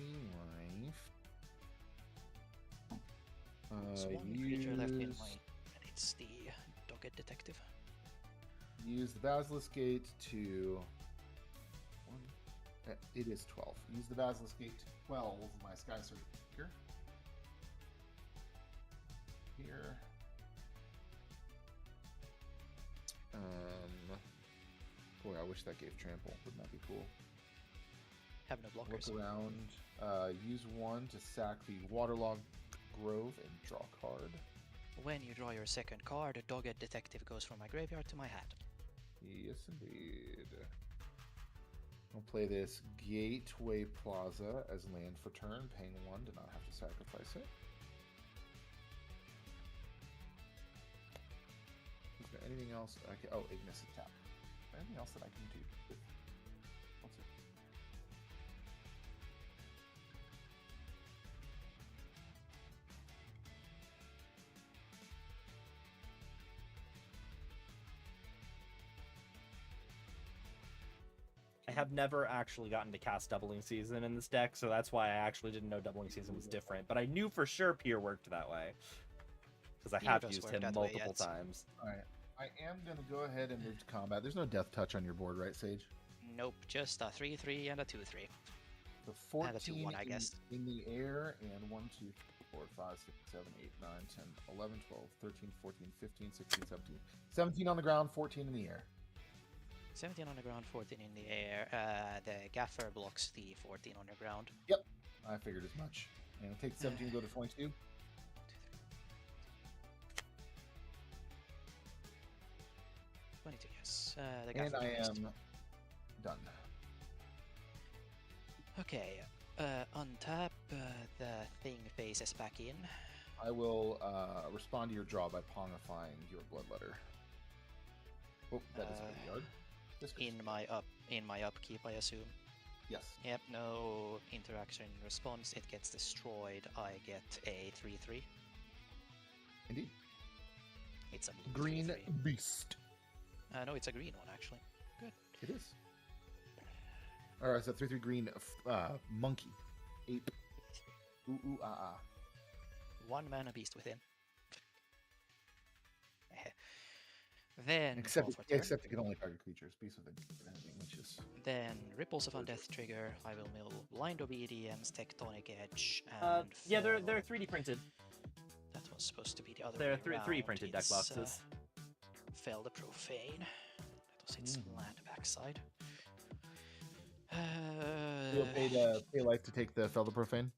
B: life.
A: There's one creature left in
B: Use-
A: my, and it's the Dogged Detective.
B: Use the Basilisk Gate to. It is 12. Use the Basilisk Gate to 12 my Sky Surge here. Boy, I wish that gave trample. Wouldn't that be cool?
A: Have no blockers.
B: Look around. Use 1 to sack the Waterlogged Grove and draw a card.
A: When you draw your second card, a Dogged Detective goes from my graveyard to my hand.
B: Yes, indeed. I'll play this Gateway Plaza as land for turn, paying 1 to not have to sacrifice it. Is there anything else I can... Oh, Ignis is tapped. Is there anything else that I can do? What's it?
D: I have never actually gotten to cast Doubling Season in this deck, so that's why I actually didn't know Doubling Season was different. But I knew for sure Pier worked that way. Because I
A: Pier
D: have
A: does
D: used
A: work
D: him
A: that way,
D: multiple
A: yes.
D: times.
B: Alright. I am going to go ahead and move to combat. There's no death touch on your board, right, Sage?
A: Nope, just a 3/3 and a 2/3.
B: So
A: And a
B: 14
A: 2/1, I guess.
B: in the air, and 1, 2, 3, 4, 5, 6, 7, 8, 9, 10, 11, 12, 13, 14, 15, 16, 17. 17 on the ground, 14 in the air.
A: 17 on the ground, 14 in the air. The gaffer blocks the 14 on the ground.
B: Yep, I figured as much. And take 17, go to 22.
A: 22, yes. The
B: And
A: gaffer
B: I
A: missed.
B: am done.
A: Okay, untap, the thing faces back in.
B: I will respond to your draw by pongifying your bloodletter. Oh, that is a yard. This goes-
A: In my upkeep, I assume.
B: Yes.
A: Yep, no interaction response. It gets destroyed. I get a 3/3.
B: Indeed.
A: It's a blue
B: Green
A: 3/3.
B: beast.
A: No, it's a green one actually. Good.
B: It is. Alright, so 3/3 green monkey. Ape. Ooh, ooh, ah, ah.
A: 1 mana beast within. Then
B: Except,
A: draw for turn.
B: except it can only target creatures. Beast with anything, which is...
A: Then Ripples of Undeath trigger. I will mill Blind Obedience, Tectonic Edge, and
D: Yeah, they're
A: Fell.
D: 3D printed.
A: That was supposed to be the other
D: They're
A: way around.
D: 3D printed deck
A: It's,
D: boxes.
A: Fell the Profane. That was its land backside.
B: You'll pay life to take the Felder Profane?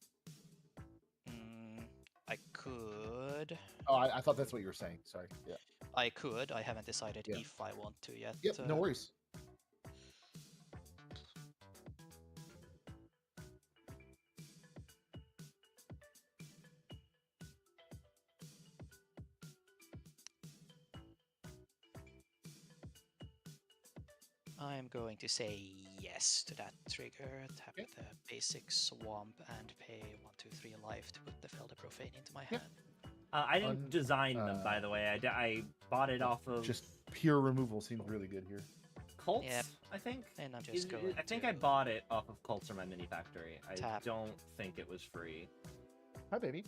A: I could.
B: Oh, I thought that's what you were saying. Sorry. Yeah.
A: I could. I haven't decided
B: Yeah.
A: if I want to yet.
B: Yep, no worries.
A: I'm going to say yes to that trigger. Tap
B: Okay.
A: the basic swamp and pay 1, 2, 3 life to put the Felder Profane into my
B: Yeah.
A: hand.
D: I didn't design them, by the way. I bought it off of
B: Just pure removal seems really good here.
D: Cults,
A: Yep.
D: I think.
A: And I'm just going
D: I think
A: to
D: I bought it off of Cults or my mini factory. I
A: tap.
D: don't think it was free.
B: Hi, baby.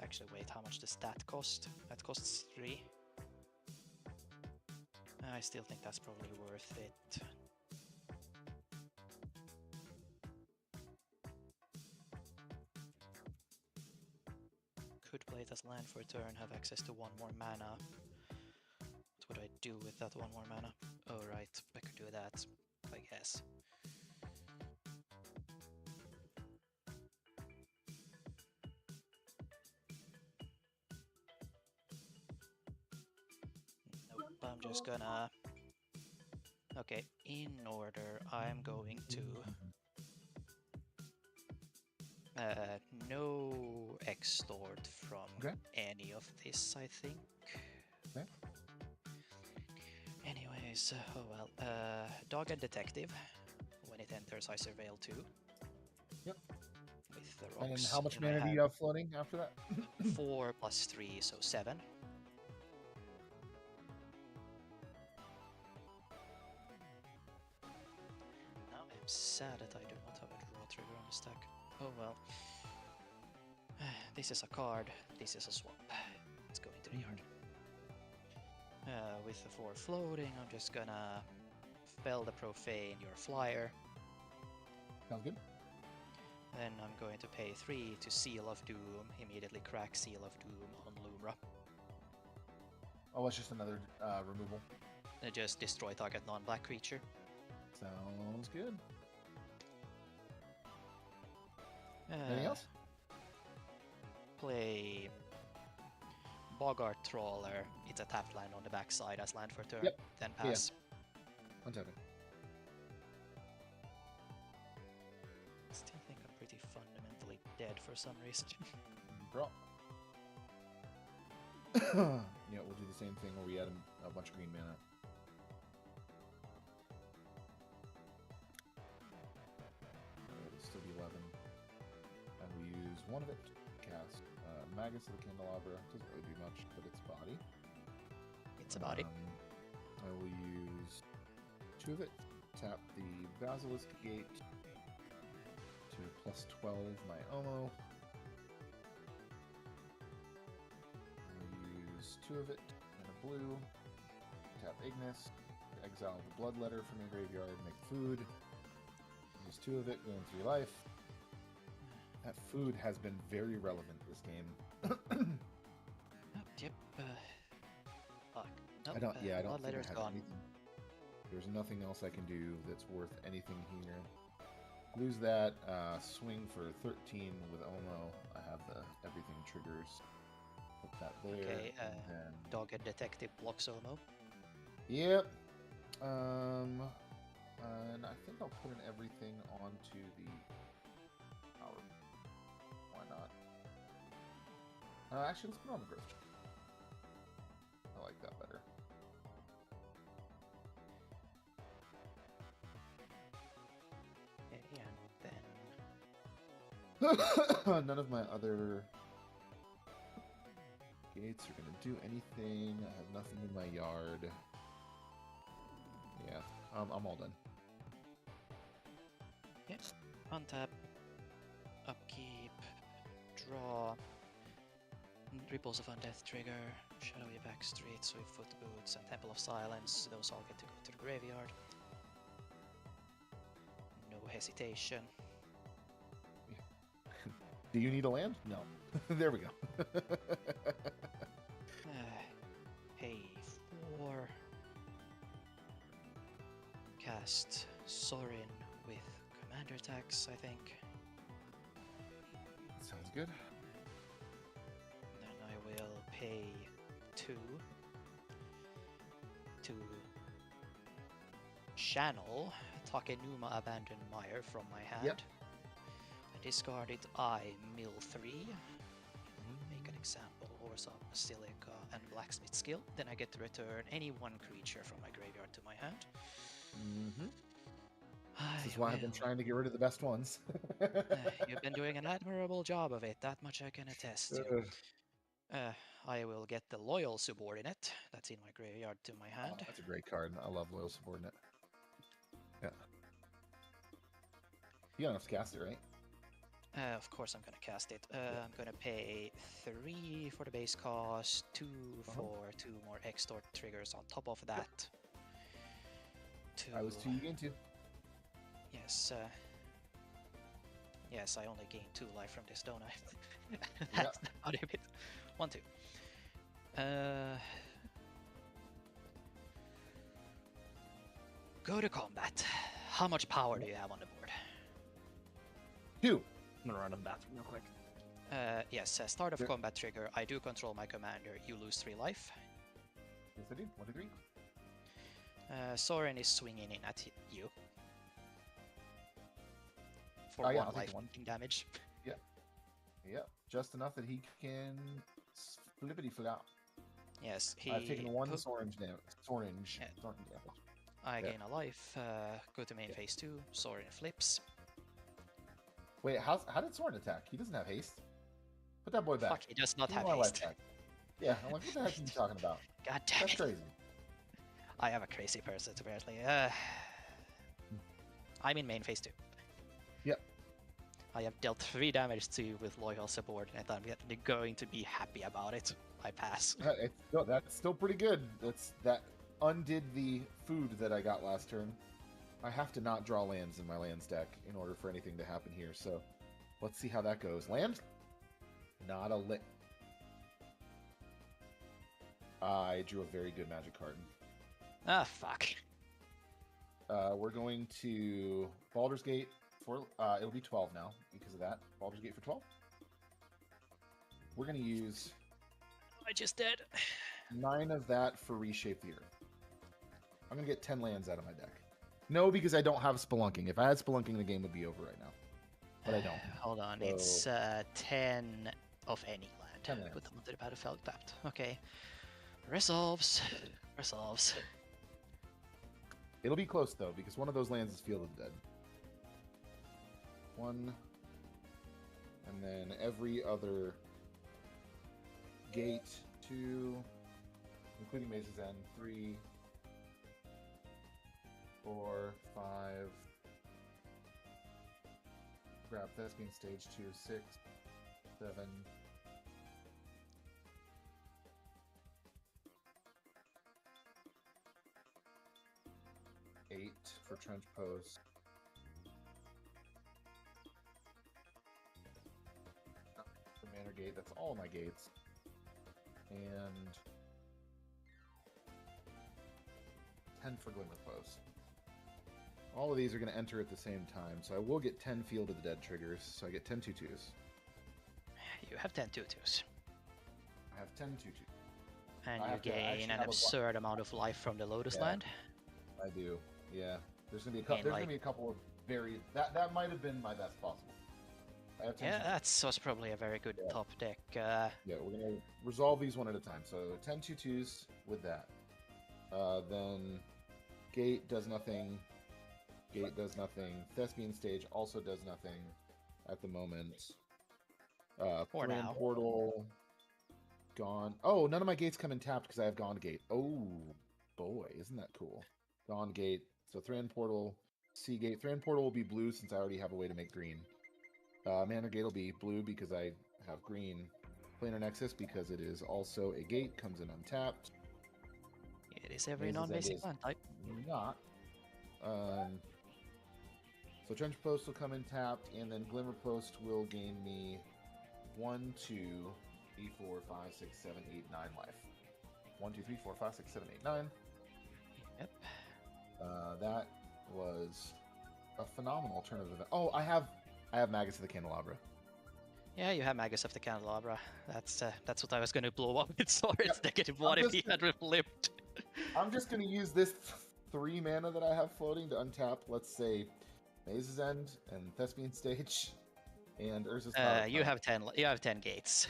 A: Actually, wait, how much does that cost? That costs 3. I still think that's probably worth it. Could play it as land for a turn, have access to 1 more mana. What would I do with that 1 more mana? Oh right, I could do that, I guess. Nope, I'm just gonna... Okay, in order, I'm going to... no extort from
B: Okay.
A: any of this, I think.
B: Okay.
A: Anyways, oh well. Dog and Detective. When it enters, I surveil 2.
B: Yep.
A: With the
B: And
A: rocks.
B: then how much
A: and I
B: mana do you have floating after that?
A: 4 plus 3, so 7. Now I'm sad that I do not have a draw trigger on the stack. Oh well. This is a card, this is a swap. It's going to the yard. With the 4 floating, I'm just gonna Fell the Profane your flyer.
B: Sounds good.
A: Then I'm going to pay 3 to Seal of Doom, immediately crack Seal of Doom on Lumra.
B: Oh, it's just another removal.
A: Just destroy target non-black creature.
B: Sounds good. Anything else?
A: Play Bogart Trawler, it's a tapped land on the backside as land for turn,
B: Yep.
A: then
B: Yeah.
A: pass.
B: One second.
A: Still think I'm pretty fundamentally dead for some reason.
B: Draw. Yeah, we'll do the same thing where we add a bunch of green mana. It'll still be 11. And we use one of it to cast Magus of the Candelabra. Doesn't really do much, but it's body.
A: It's a body.
B: I will use 2 of it. Tap the Basilisk Gate to +12 my Omo. Use 2 of it and a blue. Tap Ignis. Exile the Bloodletter from your graveyard. Make food. Use 2 of it. Gain 3 life. That food has been very relevant this game.
A: Oh, yep. Fuck. Nope,
B: I don't think I
A: Bloodletter's
B: have
A: gone.
B: anything. There's nothing else I can do that's worth anything here. Lose that. Swing for 13 with Omo. I have the everything triggers. Put that there.
A: Okay,
B: and then...
A: Dogged Detective blocks Omo.
B: Yep. And I think I'll put in everything onto the power. Why not? Actually, let's put it on the growth. I like that better.
A: Okay, and then
B: None of my other gates are gonna do anything. I have nothing in my yard. Yeah, I'm all done.
A: yep. Untap, upkeep, draw, Ripples of Undeath trigger, Shadowy Backstreet, Swiftfoot Boots, and Temple of Silence. Those all get to go to the graveyard. No hesitation.
B: Do you need a land? No. There we go.
A: Pay 4. Cast Sorin with commander attacks, I think.
B: Sounds good.
A: Then I will pay 2 to channel Takenuma Abandoned Mire from my hand.
B: Yep.
A: I discard it, I mill 3. Make an example, or some Silica and Blacksmith skill. Then I get to return any one creature from my graveyard to my hand.
B: Mm-hmm.
A: I
B: This is why I've been
A: will-
B: trying to get rid of the best ones.
A: You've been doing an admirable job of it, that much I can attest to. I will get the Loyal Subordinate, that's in my graveyard, to my
B: Oh,
A: hand.
B: that's a great card. I love Loyal Subordinate. Yeah. You got enough to cast it, right?
A: Of course I'm gonna cast it. I'm gonna pay 3 for the base cost, 2 for 2 more extort triggers on top of that.
B: I was 2, you gained 2.
A: Yes, yes, I only gain 2 life from this, don't I? That's about it. 1, 2. Go to combat. How much power do you have on the board?
B: 2.
D: I'm gonna run to the bathroom real quick.
A: Yes, start of
B: Yeah.
A: combat trigger. I do control my commander. You lose 3 life.
B: Yes, I do. 1, 2, 3.
A: Soren is swinging in at you. For
B: Oh, yeah,
A: 1
B: I'll take
A: life
B: the 1.
A: taking damage.
B: Yep. Just enough that he can flippity flop.
A: Yes, he.
B: I've taken 1
A: hook-
B: orange damage. Orange.
A: Yeah.
B: Orange damage.
A: I
B: yeah.
A: gain a life. Go to main phase 2. Soren flips.
B: Wait, how did Soren attack? He doesn't have haste. Put that boy back.
A: Fuck, he does not
B: Give me
A: have
B: my life
A: haste.
B: back. Yeah, I'm like, what the heck are you talking about?
A: God damn
B: That's
A: it.
B: crazy.
A: I am a crazy person, apparently. I'm in main phase 2.
B: Yep.
A: I have dealt 3 damage to you with Loyal Subordinate. I'm going to be happy about it. I pass.
B: That's still pretty good. That undid the food that I got last turn. I have to not draw lands in my land stack in order for anything to happen here, so let's see how that goes. Land? Not a lick. I drew a very good magic card.
A: Ah, fuck.
B: We're going to Baldur's Gate for it'll be 12 now because of that. Baldur's Gate for 12. We're going to use
A: I just did.
B: 9 of that for Reshape the Earth. I'm gonna get 10 lands out of my deck. No, because I don't have Spelunking. If I had Spelunking, the game would be over right now. But I don't.
A: Hold on,
B: So-
A: it's 10 of any land.
B: 10 lands.
A: Put them onto the battlefield tapped. Okay. Resolves. Resolves.
B: It'll be close though, because one of those lands is Field of the Dead. 1, and then every other gate 2, including Maze's End 3, 4, 5. Grab Thespian Stage 2, 6, 7. 8 for Trench Post. For Manor Gate, that's all my gates. And 10 for Glimmer Post. All of these are going to enter at the same time, so I will get 10 Field of the Dead triggers, so I get 10 tutus.
A: You have 10 tutus.
B: I have 10 tutus.
A: And
B: I
A: you
B: have to actually
A: gain an
B: have a
A: absurd amount of life from the Lotus
B: Yeah.
A: Land.
B: I do, yeah. There's gonna be a
A: Gain,
B: couple. There's
A: like-
B: gonna be a couple of very that might have been my best possible. I have 10
A: Yeah,
B: tutus.
A: that was probably a very good
B: Yeah.
A: top deck.
B: Yeah, we're gonna resolve these one at a time. So 10 tutus with that. Then Gate does nothing. Gate does nothing. Thespian Stage also does nothing at the moment.
A: For
B: Thran
A: now.
B: Portal gone. Oh, none of my gates come in tapped because I have Gone Gate. Oh boy, isn't that cool? Gone Gate. So Thran Portal, Sea Gate. Thran Portal will be blue since I already have a way to make green. Manor Gate will be blue because I have green. Planar Nexus because it is also a gate, comes in untapped.
A: It is every
B: Maze's End
A: non-basic
B: is
A: land type.
B: Not. So Trench Post will come in tapped, and then Glimmer Post will gain me 1, 2, 3, 4, 5, 6, 7, 8, 9 life. 1, 2, 3, 4, 5, 6, 7, 8, 9.
A: Yep.
B: That was a phenomenal turn of events. Oh, I have Magus of the Candelabra.
A: Yeah, you have Magus of the Candelabra. That's what I was going to blow up with Swords. Negative one
B: I'm
A: if he had flipped.
B: I'm just going to use this 3 mana that I have floating to untap, let's say, Maze's End and Thespian Stage and Urza's Power.
A: You have 10. You have 10 gates.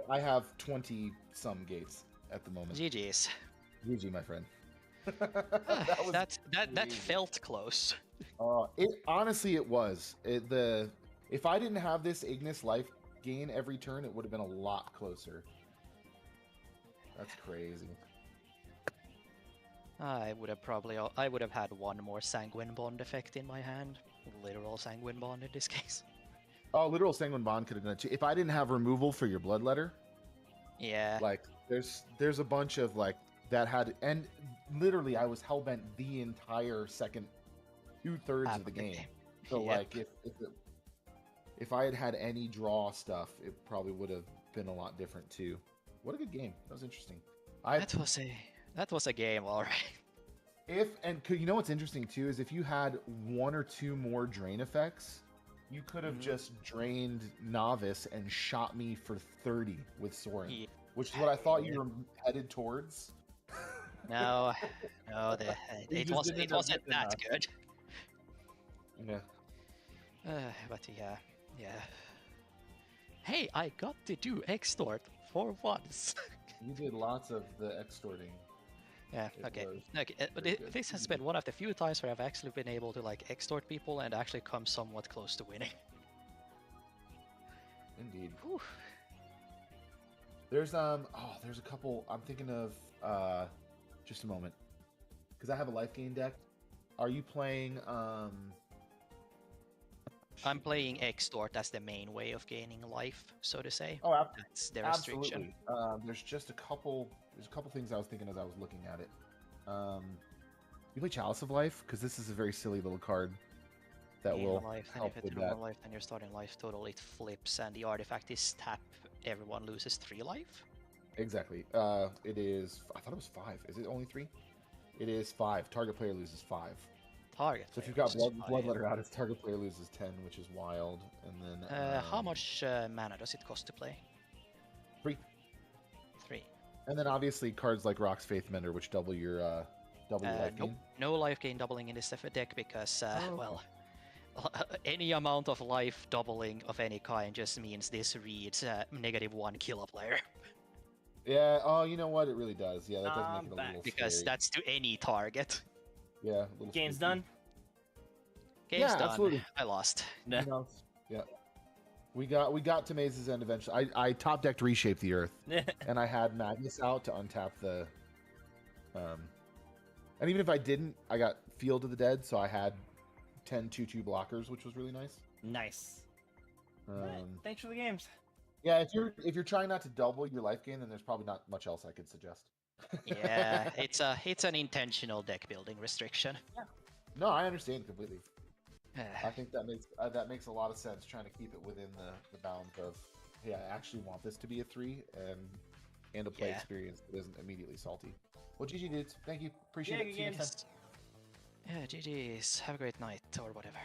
B: I have 20 some gates at the moment.
A: GG's.
B: GG, my friend. that was
A: that
B: crazy.
A: felt close.
B: It honestly it was. If I didn't have this Ignis life gain every turn, it would have been a lot closer. That's crazy.
A: I would have had one more Sanguine Bond effect in my hand. Literal Sanguine Bond in this case.
B: Oh, literal Sanguine Bond could have done it too. If I didn't have removal for your Bloodletter,
A: Yeah.
B: like there's a bunch of like that had, and literally I was hellbent the entire second 2/3 of the game. So
A: Yep.
B: like if I had had any draw stuff, it probably would have been a lot different too. What a good game. That was interesting.
A: That was a game, all right.
B: You know what's interesting too is if you had 1 or 2 more drain effects, you could have just drained Novice and shot me for 30 with Sorin,
A: Yeah.
B: which is what I thought you were headed towards.
A: No,
B: You
A: it
B: just
A: wasn't.
B: didn't
A: It wasn't
B: admit
A: that
B: enough.
A: good.
B: Yeah.
A: But yeah. Hey, I got to do extort for once.
B: You did lots of the extorting.
A: Yeah.
B: It
A: Okay.
B: was
A: Okay. But
B: very good.
A: this has been one of the few times where I've actually been able to like extort people and actually come somewhat close to winning.
B: Indeed.
A: Whew.
B: There's there's a couple I'm thinking of just a moment. Because I have a life gain deck. Are you playing
A: I'm playing extort as the main way of gaining life, so to say.
B: Oh,
A: That's the restriction.
B: absolutely. There's a couple things I was thinking as I was looking at it. You play Chalice of Life? Because this is a very silly little card that
A: Gain
B: will
A: life, and
B: help
A: if it's
B: with
A: normal
B: that.
A: life, then your starting life total it flips, and the artifact is tap. Everyone loses 3 life.
B: Exactly. It is. I thought it was 5. Is it only 3? It is 5. Target player loses 5.
A: Target.
B: So if you've
A: player
B: got
A: loses 5.
B: Bloodletter out, its target player loses 10, which is wild. And then
A: How much mana does it cost to play?
B: 3.
A: 3.
B: And then obviously cards like Rock's Faith Mender, which double your life
A: Nope,
B: gain.
A: no life gain doubling in this deck because,
B: Oh,
A: well, any amount of life doubling of any kind just means this reads -1 kill a player.
B: Yeah. Oh, you know what? It really does. Yeah, that does make
D: I'm
B: it a
D: back.
B: little
A: Because
B: scary.
A: that's to any target.
B: Yeah. A little
D: Game's
B: spooky.
D: done.
A: Game's
B: Yeah,
A: done.
B: absolutely.
A: I lost.
B: You know, yeah. We got to Maze's End eventually. I top decked Reshape the Earth, and I had Madness out to untap the. And even if I didn't, I got Field of the Dead, so I had 10 2/2 blockers, which was really nice.
D: Nice. Alright, thanks for the games.
B: Yeah, if you're trying not to double your life gain, then there's probably not much else I could suggest.
A: Yeah, it's an intentional deck building restriction.
B: No, I understand completely. I
A: Uh,
B: think that makes a lot of sense. Trying to keep it within the bounds of, hey, I actually want this to be a 3 and a play
A: Yeah.
B: experience that isn't immediately salty. Well, GG dudes, thank you, appreciate
D: Yeah,
B: it.
D: good
B: See you next
D: games.
B: time.
A: yeah, GG's. Have a great night or whatever.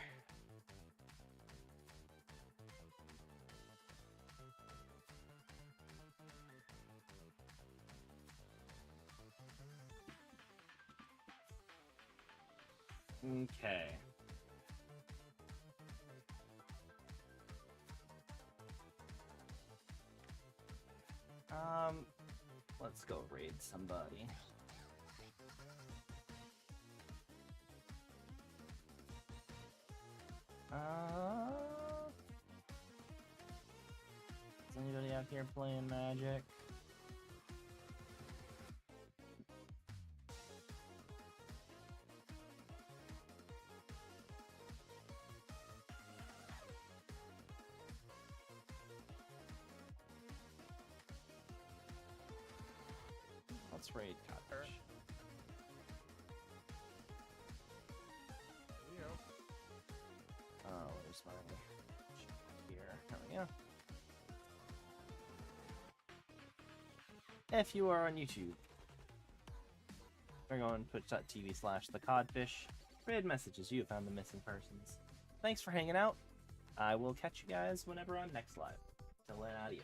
D: Okay. Let's go raid somebody. Is anybody out here playing Magic? Let's raid Cottage. Oh, where's my here? There we go. If you are on YouTube, we're going twitch.tv/thecodfish. Raid messages you found the missing persons. Thanks for hanging out. I will catch you guys whenever I'm next live. Till then, adios.